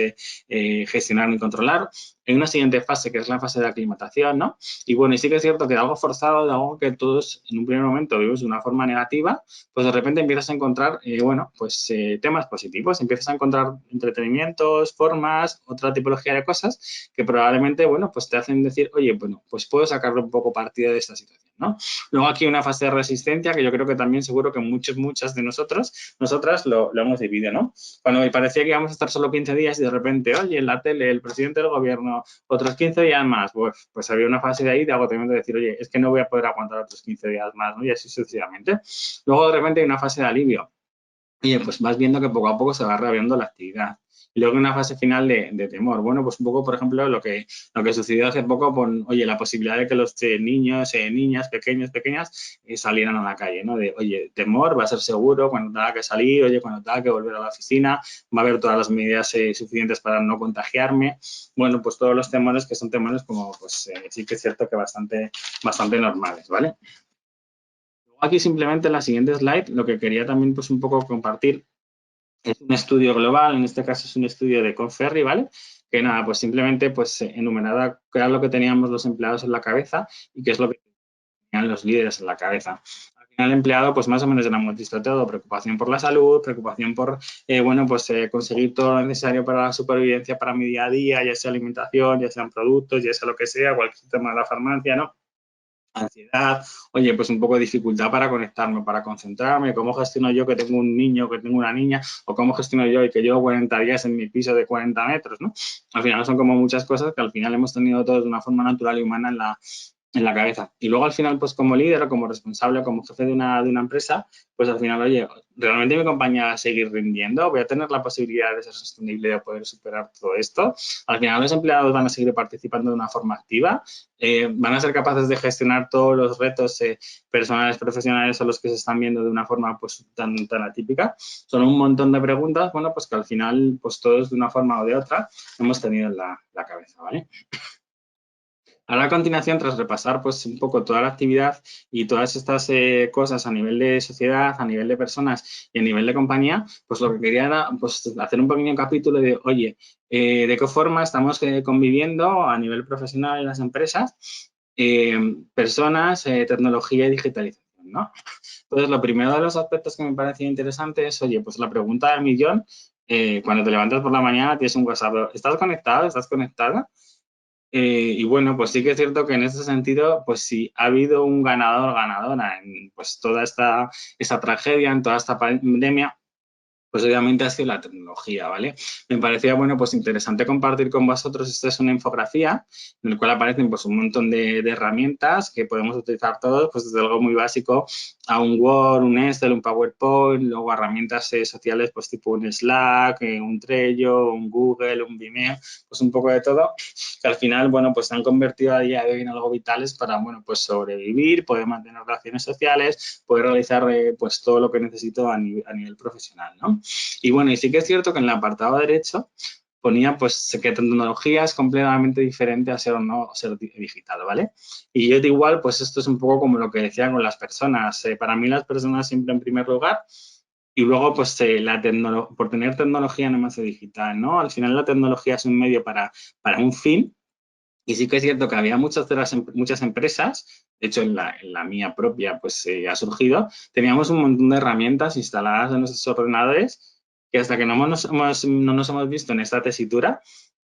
gestionar ni controlar. En una siguiente fase, que es la fase de aclimatación, ¿no? Y bueno, y sí que es cierto que de algo forzado, de algo que todos en un primer momento vivimos de una forma negativa, pues de repente empiezas a encontrar, bueno, pues temas positivos, empiezas a encontrar entretenimientos, formas, otra tipología de cosas que probablemente, bueno, pues te hacen decir, oye, bueno, pues puedo sacarle un poco partido de esta situación, ¿no? Luego aquí una fase de resistencia que yo creo que también seguro que muchas de nosotras lo hemos vivido, ¿no? Cuando parecía que íbamos a estar solo 15 días y de repente, oye, en la tele, el presidente del gobierno, otros 15 días más, pues había una fase de ahí de agotamiento de decir, oye, es que no voy a poder aguantar otros 15 días más, ¿no? Y así sucesivamente. Luego de repente hay una fase de alivio. oye, pues vas viendo que poco a poco se va reabriendo la actividad. Y luego una fase final de temor. Bueno, pues un poco, por ejemplo, lo que sucedió hace poco con, oye, la posibilidad de que los niños, niñas, pequeños, pequeñas, salieran a la calle, ¿no? De, oye, temor, va a ser seguro cuando tenga que salir, oye, cuando tenga que volver a la oficina, va a haber todas las medidas suficientes para no contagiarme. Bueno, pues todos los temores que son temores como, pues sí que es cierto que bastante normales, ¿vale? Aquí simplemente en la siguiente slide lo que quería también pues un poco compartir es un estudio global, en este caso es un estudio de Conferry, ¿vale? Que nada, pues simplemente pues enumeraba qué era lo que teníamos los empleados en la cabeza y qué es lo que tenían los líderes en la cabeza. Al final el empleado pues más o menos era muy visto todo, preocupación por la salud, preocupación por, bueno, pues conseguir todo lo necesario para la supervivencia, para mi día a día, ya sea alimentación, ya sean productos, ya sea lo que sea, cualquier tema de la farmacia, ¿no? Ansiedad, oye, pues un poco de dificultad para conectarme, para concentrarme, cómo gestiono yo que tengo un niño, que tengo una niña, o cómo gestiono yo y que llevo 40 días en mi piso de 40 metros, ¿no? Al final son como muchas cosas que al final hemos tenido todos de una forma natural y humana en la cabeza. Y luego al final, pues como líder o como responsable o como jefe de una empresa, pues al final, oye, ¿realmente mi compañía va a seguir rindiendo? ¿Voy a tener la posibilidad de ser sostenible, de poder superar todo esto? Al final los empleados van a seguir participando de una forma activa, van a ser capaces de gestionar todos los retos personales, profesionales a los que se están viendo de una forma pues tan atípica. Son un montón de preguntas, bueno, pues que al final, pues todos de una forma o de otra hemos tenido en la cabeza, ¿vale? Ahora a continuación, tras repasar pues un poco toda la actividad y todas estas cosas a nivel de sociedad, a nivel de personas y a nivel de compañía, pues lo que quería era pues, hacer un pequeño capítulo de, oye, ¿de qué forma estamos conviviendo a nivel profesional en las empresas? Personas, tecnología y digitalización, ¿no? Entonces, lo primero de los aspectos que me parecía interesante es, oye, pues la pregunta del millón, cuando te levantas por la mañana tienes un WhatsApp, ¿estás conectado? ¿Estás conectada? Y bueno, pues sí que es cierto que en ese sentido, pues sí, ha habido un ganador, ganadora en pues toda esta tragedia, en toda esta pandemia, pues obviamente ha sido la tecnología, ¿vale? Me parecía, bueno, pues interesante compartir con vosotros. Esta es una infografía en la cual aparecen pues un montón de herramientas que podemos utilizar todos, pues desde algo muy básico a un Word, un Excel, un PowerPoint, luego herramientas sociales pues tipo un Slack, un Trello, un Google, un Vimeo, pues un poco de todo, que al final, bueno, pues se han convertido a día de hoy en algo vitales para, bueno, pues sobrevivir, poder mantener relaciones sociales, poder realizar pues todo lo que necesito a nivel profesional, ¿no? Y bueno, y sí que es cierto que en el apartado derecho ponía pues que tecnología es completamente diferente a ser o no ser digital, ¿vale? Y yo de igual, pues esto es un poco como lo que decía con las personas. Para mí las personas siempre en primer lugar y luego pues por tener tecnología no me hace digital, ¿no? Al final la tecnología es un medio para un fin y sí que es cierto que había muchas empresas, de hecho en la mía propia pues ha surgido, teníamos un montón de herramientas instaladas en nuestros ordenadores que hasta que no nos hemos visto en esta tesitura,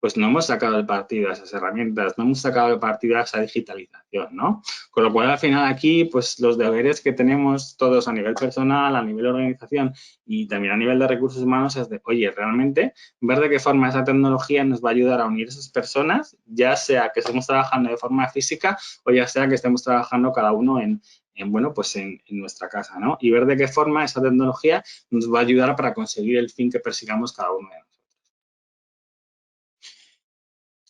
pues no hemos sacado el partido a esas herramientas, no hemos sacado el partido a esa digitalización, ¿no? Con lo cual al final aquí pues los deberes que tenemos todos a nivel personal, a nivel de organización y también a nivel de recursos humanos es de, oye, realmente ver de qué forma esa tecnología nos va a ayudar a unir a esas personas, ya sea que estemos trabajando de forma física o ya sea que estemos trabajando cada uno bueno, pues en nuestra casa, ¿no? Y ver de qué forma esa tecnología nos va a ayudar para conseguir el fin que persigamos cada uno de nosotros.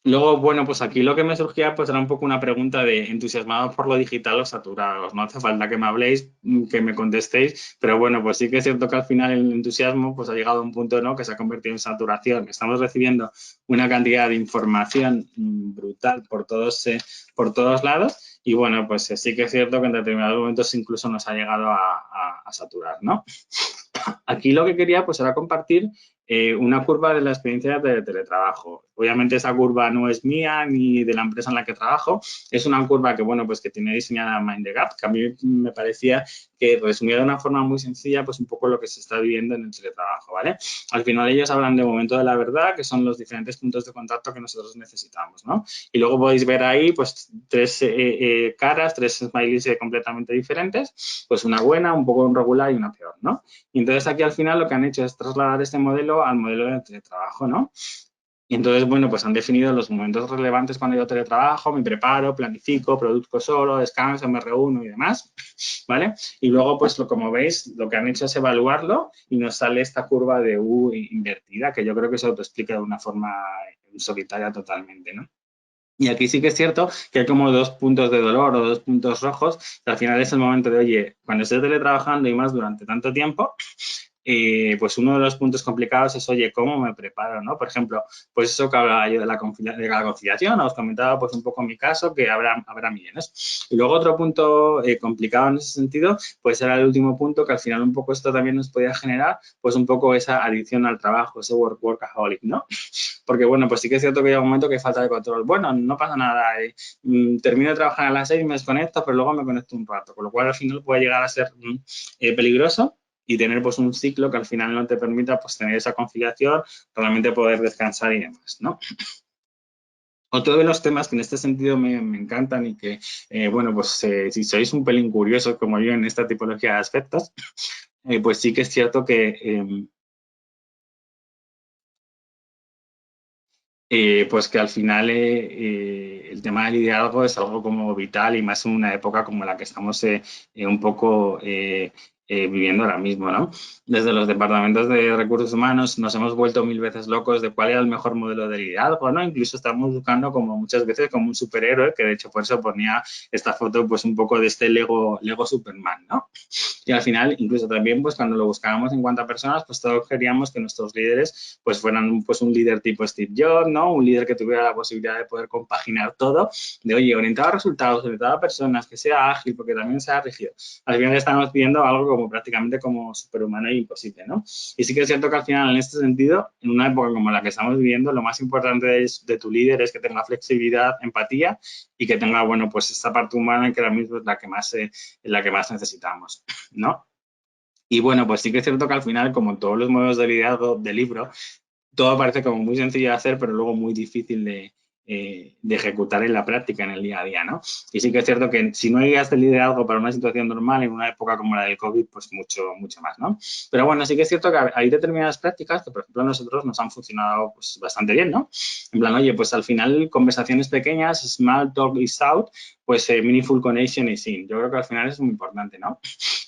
Luego, bueno, pues aquí lo que me surgía pues era un poco una pregunta de entusiasmados por lo digital o saturados. No hace falta que me habléis, que me contestéis, pero bueno, pues sí que es cierto que al final el entusiasmo pues ha llegado a un punto, ¿no?, que se ha convertido en saturación. Estamos recibiendo una cantidad de información brutal por todos lados y bueno, pues sí que es cierto que en determinados momentos incluso nos ha llegado a saturar, ¿no? Aquí lo que quería pues era compartir una curva de la experiencia de teletrabajo. Obviamente esa curva no es mía ni de la empresa en la que trabajo, es una curva que, bueno, pues que tiene diseñada Mind the Gap, que a mí me parecía que resumía de una forma muy sencilla pues un poco lo que se está viviendo en el teletrabajo, ¿vale? Al final ellos hablan de momento de la verdad, que son los diferentes puntos de contacto que nosotros necesitamos, ¿no? Y luego podéis ver ahí pues tres caras, tres smileys completamente diferentes, pues una buena, un poco regular y una peor, ¿no? Y entonces aquí al final lo que han hecho es trasladar este modelo al modelo de teletrabajo, ¿no? Y entonces, bueno, pues han definido los momentos relevantes cuando yo teletrabajo, me preparo, planifico, produzco solo, descanso, me reúno y demás, ¿vale? Y luego, pues, como veis, lo que han hecho es evaluarlo y nos sale esta curva de U invertida, que yo creo que se autoexplica de una forma solitaria totalmente, ¿no? Y aquí sí que es cierto que hay como 2 puntos de dolor o 2 puntos rojos, que al final es el momento de, oye, cuando estés teletrabajando y más durante tanto tiempo, pues uno de los puntos complicados es, oye, ¿cómo me preparo? ¿No? Por ejemplo, pues eso que hablaba yo de la conciliación, os comentaba pues un poco mi caso, que habrá millones. Y luego otro punto complicado en ese sentido, pues era el último punto, que al final un poco esto también nos podía generar, pues un poco esa adicción al trabajo, ese workaholic, ¿no? Porque, bueno, pues sí que es cierto que llega un momento que hay falta de control. Bueno, no pasa nada, termino de trabajar a las 6, me desconecto, pero luego me conecto un rato, con lo cual al final puede llegar a ser peligroso y tener pues un ciclo que al final no te permita pues tener esa conciliación, realmente poder descansar y demás, ¿no? Otro de los temas que en este sentido me encantan y que, bueno, pues si sois un pelín curiosos como yo en esta tipología de aspectos, pues sí que es cierto que pues que al final el tema del liderazgo es algo como vital y más en una época como la que estamos un poco viviendo ahora mismo, ¿no? Desde los departamentos de recursos humanos nos hemos vuelto 1000 veces locos de cuál era el mejor modelo de liderazgo, ¿no? Incluso estamos buscando como muchas veces como un superhéroe, que de hecho por eso ponía esta foto pues un poco de este Lego Superman, ¿no? Y al final, incluso también, pues cuando lo buscábamos en cuanto a personas, pues todos queríamos que nuestros líderes pues fueran pues un líder tipo Steve Jobs, ¿no? Un líder que tuviera la posibilidad de poder compaginar todo, de oye, orientado a resultados, orientado a personas, que sea ágil, porque también sea rígido. Al final estamos pidiendo algo como prácticamente como superhumano e imposible, ¿no? Y sí que es cierto que al final, en este sentido, en una época como la que estamos viviendo, lo más importante de tu líder es que tenga flexibilidad, empatía y que tenga, bueno, pues esta parte humana que ahora mismo es la que más necesitamos, ¿no? Y bueno, pues sí que es cierto que al final, como en todos los modelos de liderazgo de libro, todo parece como muy sencillo de hacer, pero luego muy difícil de ejecutar en la práctica, en el día a día, ¿no? Y sí que es cierto que si no hay guías de liderazgo para una situación normal, en una época como la del COVID, pues mucho más, ¿no? Pero bueno, sí que es cierto que hay determinadas prácticas que, por ejemplo, a nosotros nos han funcionado pues, bastante bien, ¿no? En plan, oye, pues al final conversaciones pequeñas, small talk is out, pues meaningful connection is in. Yo creo que al final es muy importante, ¿no?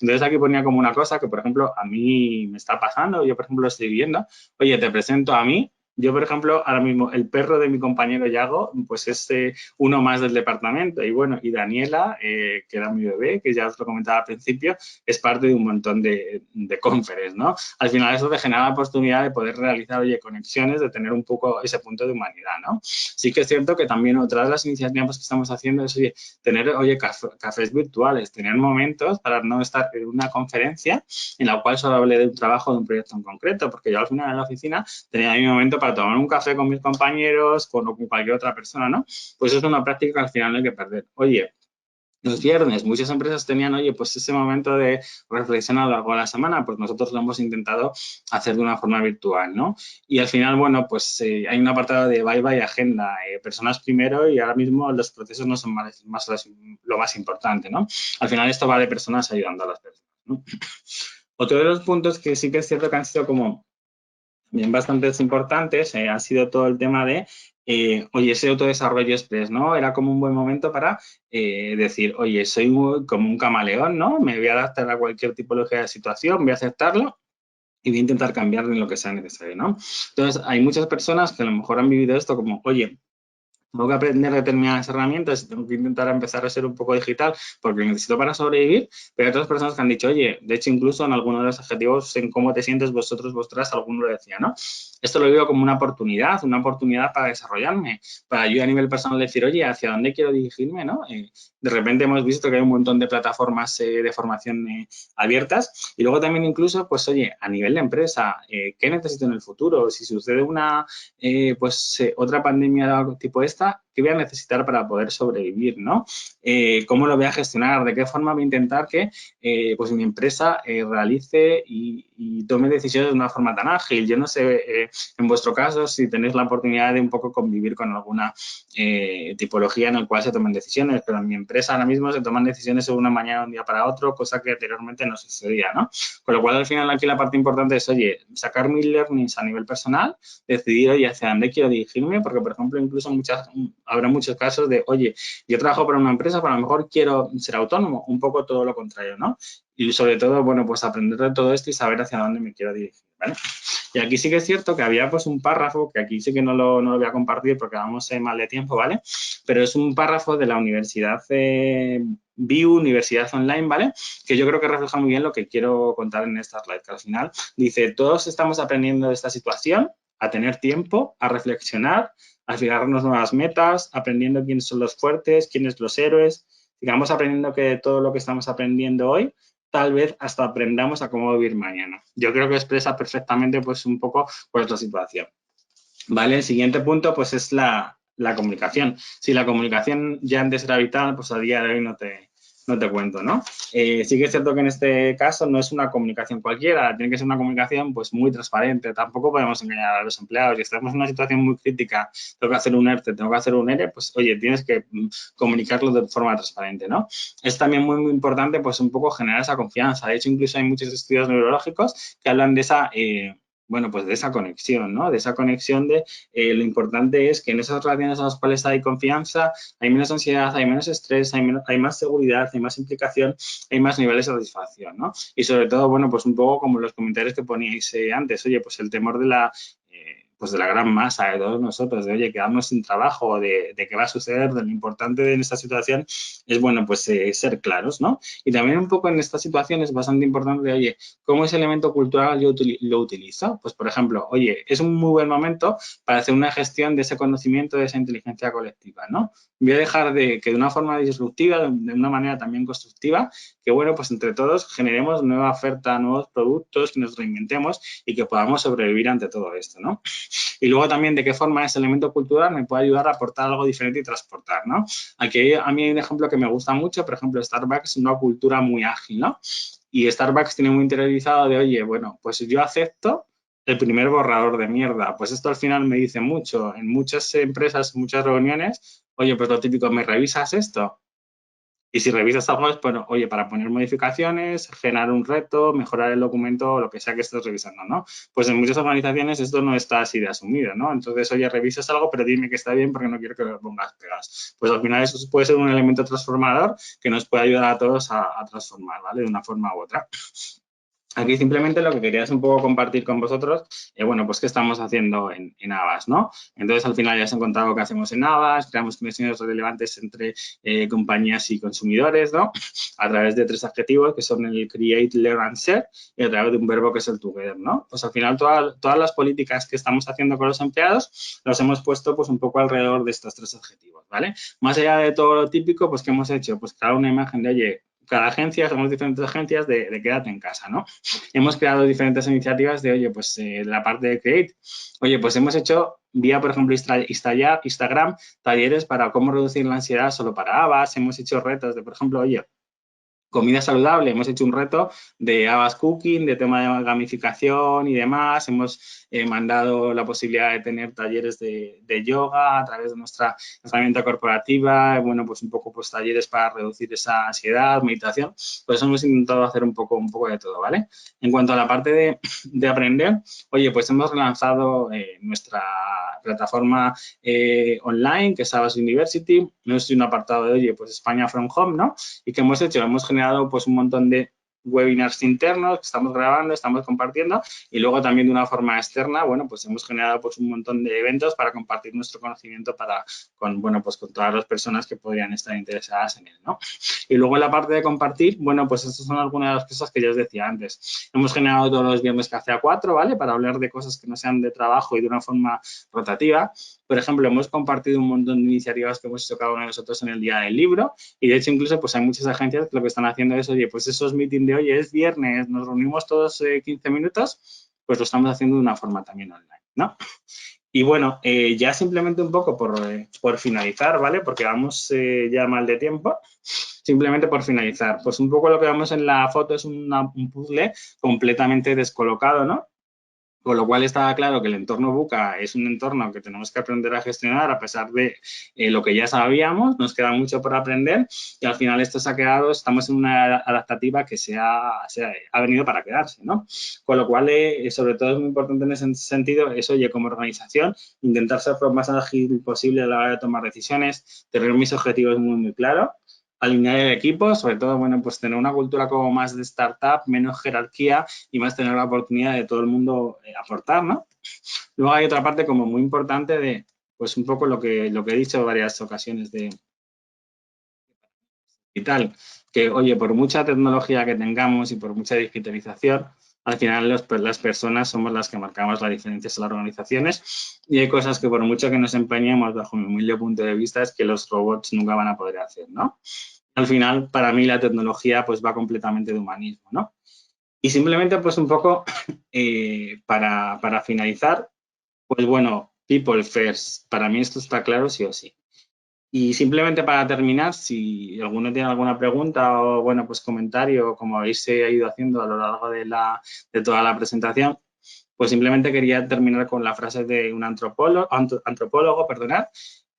Entonces aquí ponía como una cosa que, por ejemplo, a mí me está pasando, yo, por ejemplo, lo estoy viendo. Oye, te presento a mí. Yo, por ejemplo, ahora mismo el perro de mi compañero Yago, pues es uno más del departamento. Y bueno, y Daniela, que era mi bebé, que ya os lo comentaba al principio, es parte de un montón de conferencias, ¿no? Al final eso te genera la oportunidad de poder realizar, oye, conexiones, de tener un poco ese punto de humanidad, ¿no? Sí que es cierto que también otra de las iniciativas que estamos haciendo es, oye, tener, oye, cafés virtuales, tener momentos para no estar en una conferencia en la cual solo hablé de un trabajo, de un proyecto en concreto, porque yo al final en la oficina tenía mi momento para tomar un café con mis compañeros, con cualquier otra persona, ¿no? Pues es una práctica que al final no hay que perder. Oye, los viernes muchas empresas tenían, oye, pues ese momento de reflexión a lo largo de la semana, pues nosotros lo hemos intentado hacer de una forma virtual, ¿no? Y al final, bueno, pues hay un apartado de bye bye agenda, personas primero y ahora mismo los procesos no son lo más importante, ¿no? Al final esto va de personas ayudando a las personas, ¿no? Otro de los puntos que sí que es cierto que han sido como bien bastante importantes ha sido todo el tema de, oye, ese autodesarrollo express, ¿no? Era como un buen momento para decir, oye, soy como un camaleón, ¿no? Me voy a adaptar a cualquier tipología de situación, voy a aceptarlo y voy a intentar cambiar en lo que sea necesario, ¿no? Entonces, hay muchas personas que a lo mejor han vivido esto como, oye, tengo que aprender determinadas herramientas, tengo que intentar empezar a ser un poco digital porque lo necesito para sobrevivir, pero hay otras personas que han dicho, oye, de hecho incluso en algunos de los adjetivos en cómo te sientes vosotros, vosotras, alguno lo decía, ¿no? Esto lo veo como una oportunidad para desarrollarme, para yo a nivel personal decir, oye, ¿hacia dónde quiero dirigirme, no? De repente hemos visto que hay un montón de plataformas de formación abiertas y luego también incluso, pues oye, a nivel de empresa, ¿qué necesito en el futuro? Si sucede una, otra pandemia tipo esta, qué voy a necesitar para poder sobrevivir, ¿no? ¿Cómo lo voy a gestionar? ¿De qué forma voy a intentar que pues mi empresa realice y tome decisiones de una forma tan ágil? Yo no sé, en vuestro caso, si tenéis la oportunidad de un poco convivir con alguna tipología en la cual se toman decisiones, pero en mi empresa ahora mismo se toman decisiones de una mañana, un día para otro, cosa que anteriormente no sucedía, ¿no? Con lo cual, al final, aquí la parte importante es, oye, sacar mis learnings a nivel personal, decidir, oye, hacia dónde quiero dirigirme, porque, por ejemplo, incluso habrá muchos casos de, oye, yo trabajo para una empresa, pero a lo mejor quiero ser autónomo, un poco todo lo contrario, ¿no? Y sobre todo, bueno, pues aprender de todo esto y saber hacia dónde me quiero dirigir, ¿vale? Y aquí sí que es cierto que había pues un párrafo, que aquí sí que no lo voy a compartir porque vamos mal de tiempo, ¿vale? Pero es un párrafo de la Universidad VIU, Universidad Online, ¿vale? Que yo creo que refleja muy bien lo que quiero contar en esta slide, que al final dice, todos estamos aprendiendo de esta situación, a tener tiempo, a reflexionar, a fijarnos nuevas metas, aprendiendo quiénes son los fuertes, quiénes los héroes. Sigamos aprendiendo que de todo lo que estamos aprendiendo hoy, tal vez hasta aprendamos a cómo vivir mañana. Yo creo que expresa perfectamente pues un poco pues la situación. ¿Vale? El siguiente punto pues es la comunicación. Si la comunicación ya antes era vital, pues a día de hoy no te cuento, ¿no? Sí que es cierto que en este caso no es una comunicación cualquiera, tiene que ser una comunicación pues muy transparente. Tampoco podemos engañar a los empleados. Si estamos en una situación muy crítica, tengo que hacer un ERTE, tengo que hacer un ERE, pues oye, tienes que comunicarlo de forma transparente, ¿no? Es también muy, muy importante pues un poco generar esa confianza. De hecho, incluso hay muchos estudios neurológicos que hablan de esa bueno, pues de esa conexión, ¿no? De esa conexión de lo importante es que en esas relaciones en las cuales hay confianza, hay menos ansiedad, hay menos estrés, hay más seguridad, hay más implicación, hay más niveles de satisfacción, ¿no? Y sobre todo, bueno, pues un poco como los comentarios que poníais antes, oye, pues el temor de la gran masa de todos nosotros, de oye, quedarnos sin trabajo, de qué va a suceder, de lo importante de esta situación es, bueno, pues ser claros, ¿no? Y también un poco en esta situación es bastante importante de, oye, ¿cómo ese elemento cultural yo lo utilizo? Pues, por ejemplo, oye, es un muy buen momento para hacer una gestión de ese conocimiento, de esa inteligencia colectiva, ¿no? Voy a dejar que de una forma disruptiva, de una manera también constructiva, que, bueno, pues entre todos generemos nueva oferta, nuevos productos, que nos reinventemos y que podamos sobrevivir ante todo esto, ¿no? Y luego también de qué forma ese elemento cultural me puede ayudar a aportar algo diferente y transportar, ¿no? Aquí a mí hay un ejemplo que me gusta mucho, por ejemplo, Starbucks es una cultura muy ágil, ¿no? Y Starbucks tiene muy interiorizado de, oye, bueno, pues yo acepto el primer borrador de mierda. Pues esto al final me dice mucho. En muchas empresas, en muchas reuniones, oye, pues lo típico, ¿me revisas esto? Y si revisas algo es, bueno, oye, para poner modificaciones, generar un reto, mejorar el documento o lo que sea que estés revisando, ¿no? Pues en muchas organizaciones esto no está así de asumido, ¿no? Entonces, oye, revisas algo, pero dime que está bien porque no quiero que lo pongas pegas. Pues al final eso puede ser un elemento transformador que nos puede ayudar a todos a transformar, ¿vale? De una forma u otra. Aquí simplemente lo que quería es un poco compartir con vosotros, bueno, pues qué estamos haciendo en Avast, ¿no? Entonces, al final ya os he contado qué hacemos en Avast, creamos conexiones relevantes entre compañías y consumidores, ¿no? A través de 3 adjetivos que son el create, learn and share y a través de un verbo que es el together, ¿no? Pues al final todas las políticas que estamos haciendo con los empleados las hemos puesto pues un poco alrededor de estos 3 adjetivos, ¿vale? Más allá de todo lo típico, pues ¿qué hemos hecho? Pues crear una imagen de, oye, cada agencia, somos diferentes agencias de quédate en casa, ¿no? Hemos creado diferentes iniciativas de, oye, pues la parte de Create, oye, pues hemos hecho vía, por ejemplo, Instagram, talleres para cómo reducir la ansiedad solo para Avast, hemos hecho retos de, por ejemplo, oye, comida saludable, hemos hecho un reto de Avast Cooking, de tema de gamificación y demás. Hemos mandado la posibilidad de tener talleres de yoga a través de nuestra herramienta corporativa. Bueno, pues un poco pues talleres para reducir esa ansiedad, meditación. Pues hemos intentado hacer un poco de todo, ¿vale? En cuanto a la parte de aprender, oye, pues hemos relanzado nuestra plataforma online, que es Avast University. Hemos hecho un apartado de, oye, pues España from Home, ¿no? ¿Y qué hemos hecho? Hemos generado pues un montón de webinars internos que estamos grabando, estamos compartiendo y luego también de una forma externa, bueno, pues hemos generado pues un montón de eventos para compartir nuestro conocimiento con todas las personas que podrían estar interesadas en él, ¿no? Y luego en la parte de compartir, bueno, pues estas son algunas de las cosas que yo os decía antes. Hemos generado todos los viernes Café a 4, ¿vale? Para hablar de cosas que no sean de trabajo y de una forma rotativa. Por ejemplo, hemos compartido un montón de iniciativas que hemos hecho cada uno de nosotros en el Día del Libro y de hecho incluso pues hay muchas agencias que lo que están haciendo es, oye, pues esos meetings de hoy es viernes, nos reunimos todos 15 minutos, pues lo estamos haciendo de una forma también online, ¿no? Y bueno, ya simplemente un poco por finalizar, ¿vale? Porque vamos ya mal de tiempo. Simplemente por finalizar, pues un poco lo que vemos en la foto es un puzzle completamente descolocado, ¿no? Con lo cual está claro que el entorno buca es un entorno que tenemos que aprender a gestionar a pesar de lo que ya sabíamos, nos queda mucho por aprender y al final esto se ha quedado, estamos en una adaptativa que ha venido para quedarse, ¿no? Con lo cual, sobre todo es muy importante en ese sentido, es, oye, como organización, intentar ser lo más ágil posible a la hora de tomar decisiones, tener mis objetivos muy claros, alinear el equipo, sobre todo, bueno, pues tener una cultura como más de startup, menos jerarquía y más tener la oportunidad de todo el mundo aportar, ¿no? Luego hay otra parte como muy importante de, pues un poco lo que he dicho en varias ocasiones de digital, que oye, por mucha tecnología que tengamos y por mucha digitalización, al final las personas somos las que marcamos las diferencias en las organizaciones y hay cosas que por mucho que nos empeñemos, bajo mi humilde punto de vista, es que los robots nunca van a poder hacer, ¿no? Al final, para mí, la tecnología pues va completamente de humanismo, ¿no? Y simplemente, pues un poco para finalizar, pues bueno, people first. Para mí esto está claro sí o sí. Y simplemente para terminar, si alguno tiene alguna pregunta o, bueno, pues comentario, como habéis ido haciendo a lo largo de toda la presentación, pues simplemente quería terminar con la frase de un antropólogo, perdonad,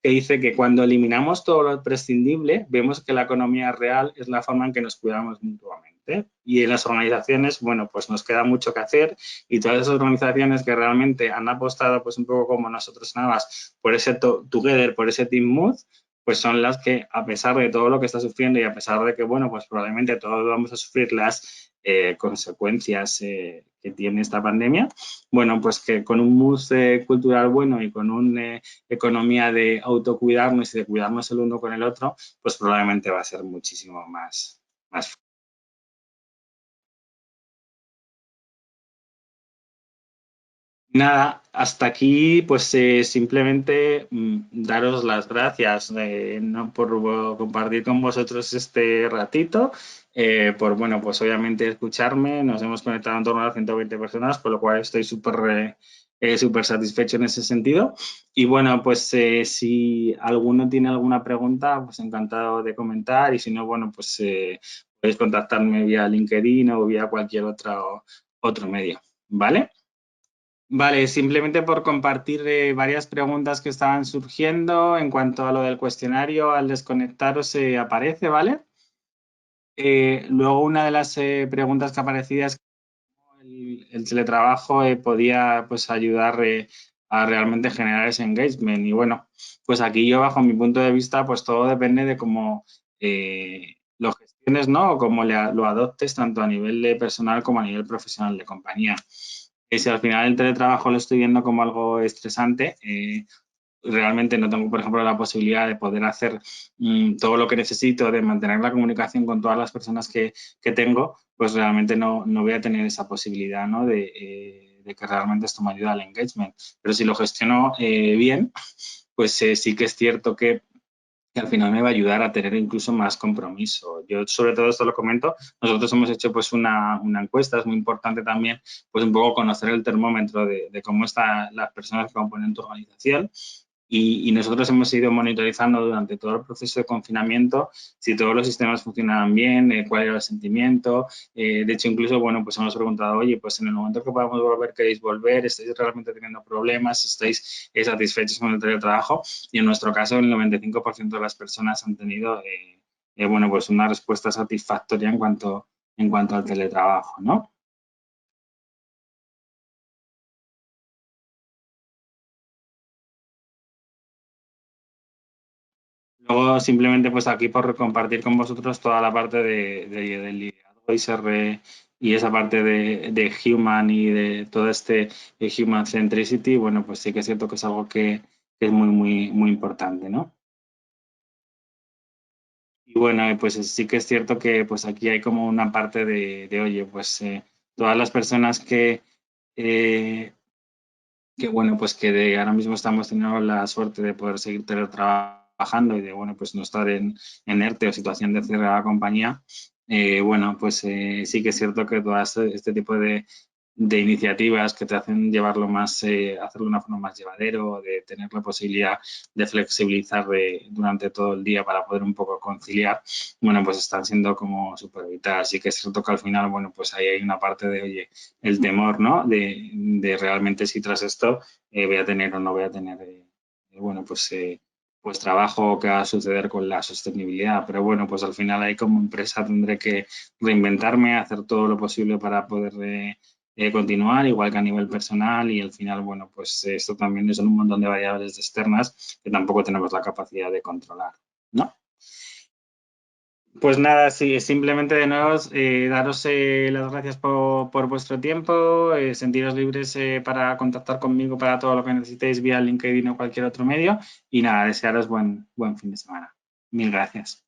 que dice que cuando eliminamos todo lo prescindible, vemos que la economía real es la forma en que nos cuidamos mutuamente. Y en las organizaciones, bueno, pues nos queda mucho que hacer y todas esas organizaciones que realmente han apostado, pues un poco como nosotros en Avas, por ese together, por ese team mood, pues son las que, a pesar de todo lo que está sufriendo y a pesar de que, bueno, pues probablemente todos vamos a sufrir las consecuencias que tiene esta pandemia, bueno, pues que con un mood cultural bueno y con una economía de autocuidarnos y de cuidarnos el uno con el otro, pues probablemente va a ser muchísimo más. Nada, hasta aquí, pues simplemente daros las gracias ¿no? por compartir con vosotros este ratito, por, bueno, pues obviamente escucharme. Nos hemos conectado en torno a 120 personas, por lo cual estoy súper satisfecho en ese sentido. Y bueno, pues si alguno tiene alguna pregunta, pues encantado de comentar y si no, bueno, pues podéis contactarme vía LinkedIn o vía cualquier otro medio, ¿vale? Vale, simplemente por compartir varias preguntas que estaban surgiendo en cuanto a lo del cuestionario, al desconectaros se aparece, ¿vale? Luego una de las preguntas que aparecía es cómo el teletrabajo podía pues ayudar a realmente generar ese engagement y bueno, pues aquí yo bajo mi punto de vista pues todo depende de cómo lo gestiones, ¿no? O cómo lo adoptes tanto a nivel personal como a nivel profesional de compañía. Si al final el teletrabajo lo estoy viendo como algo estresante, realmente no tengo, por ejemplo, la posibilidad de poder hacer todo lo que necesito, de mantener la comunicación con todas las personas que tengo, pues realmente no voy a tener esa posibilidad, ¿no? de que realmente esto me ayude al engagement. Pero si lo gestiono bien, pues sí que es cierto que al final me va a ayudar a tener incluso más compromiso. Yo sobre todo esto lo comento, nosotros hemos hecho pues una encuesta, es muy importante también pues un poco conocer el termómetro de cómo están las personas que componen tu organización y nosotros hemos ido monitorizando durante todo el proceso de confinamiento si todos los sistemas funcionaban bien, cuál era el sentimiento. De hecho, incluso, bueno, pues hemos preguntado, oye, pues en el momento que podamos volver, ¿queréis volver? ¿Estáis realmente teniendo problemas? ¿Estáis satisfechos con el teletrabajo? Y en nuestro caso, el 95% de las personas han tenido, bueno, pues una respuesta satisfactoria en cuanto al teletrabajo, ¿no? Luego, simplemente, pues aquí por compartir con vosotros toda la parte del liderazgo y esa parte de human y de todo este human centricity, bueno, pues sí que es cierto que es algo que es muy importante, ¿no? Y bueno, pues sí que es cierto que pues aquí hay como una parte oye, pues todas las personas eh, que bueno, pues ahora mismo estamos teniendo la suerte de poder seguir teletrabajando y de, bueno, pues no estar en ERTE o situación de cierre de la compañía, bueno, pues sí que es cierto que todo este tipo de iniciativas que te hacen llevarlo más, hacerlo de una forma más llevadero, de tener la posibilidad de flexibilizar durante todo el día para poder un poco conciliar, bueno, pues están siendo como súper vitales. Así que es cierto que al final, bueno, pues ahí hay una parte de, oye, el temor, ¿no? De realmente si tras esto voy a tener o no voy a tener, bueno, pues trabajo que va a suceder con la sostenibilidad. Pero bueno, pues al final ahí como empresa tendré que reinventarme, hacer todo lo posible para poder continuar, igual que a nivel personal, y al final, bueno, pues esto también son un montón de variables externas que tampoco tenemos la capacidad de controlar, ¿no? Pues nada, sí, simplemente de nuevo daros las gracias por vuestro tiempo, sentiros libres para contactar conmigo para todo lo que necesitéis vía LinkedIn o cualquier otro medio, y nada, desearos buen fin de semana. Mil gracias.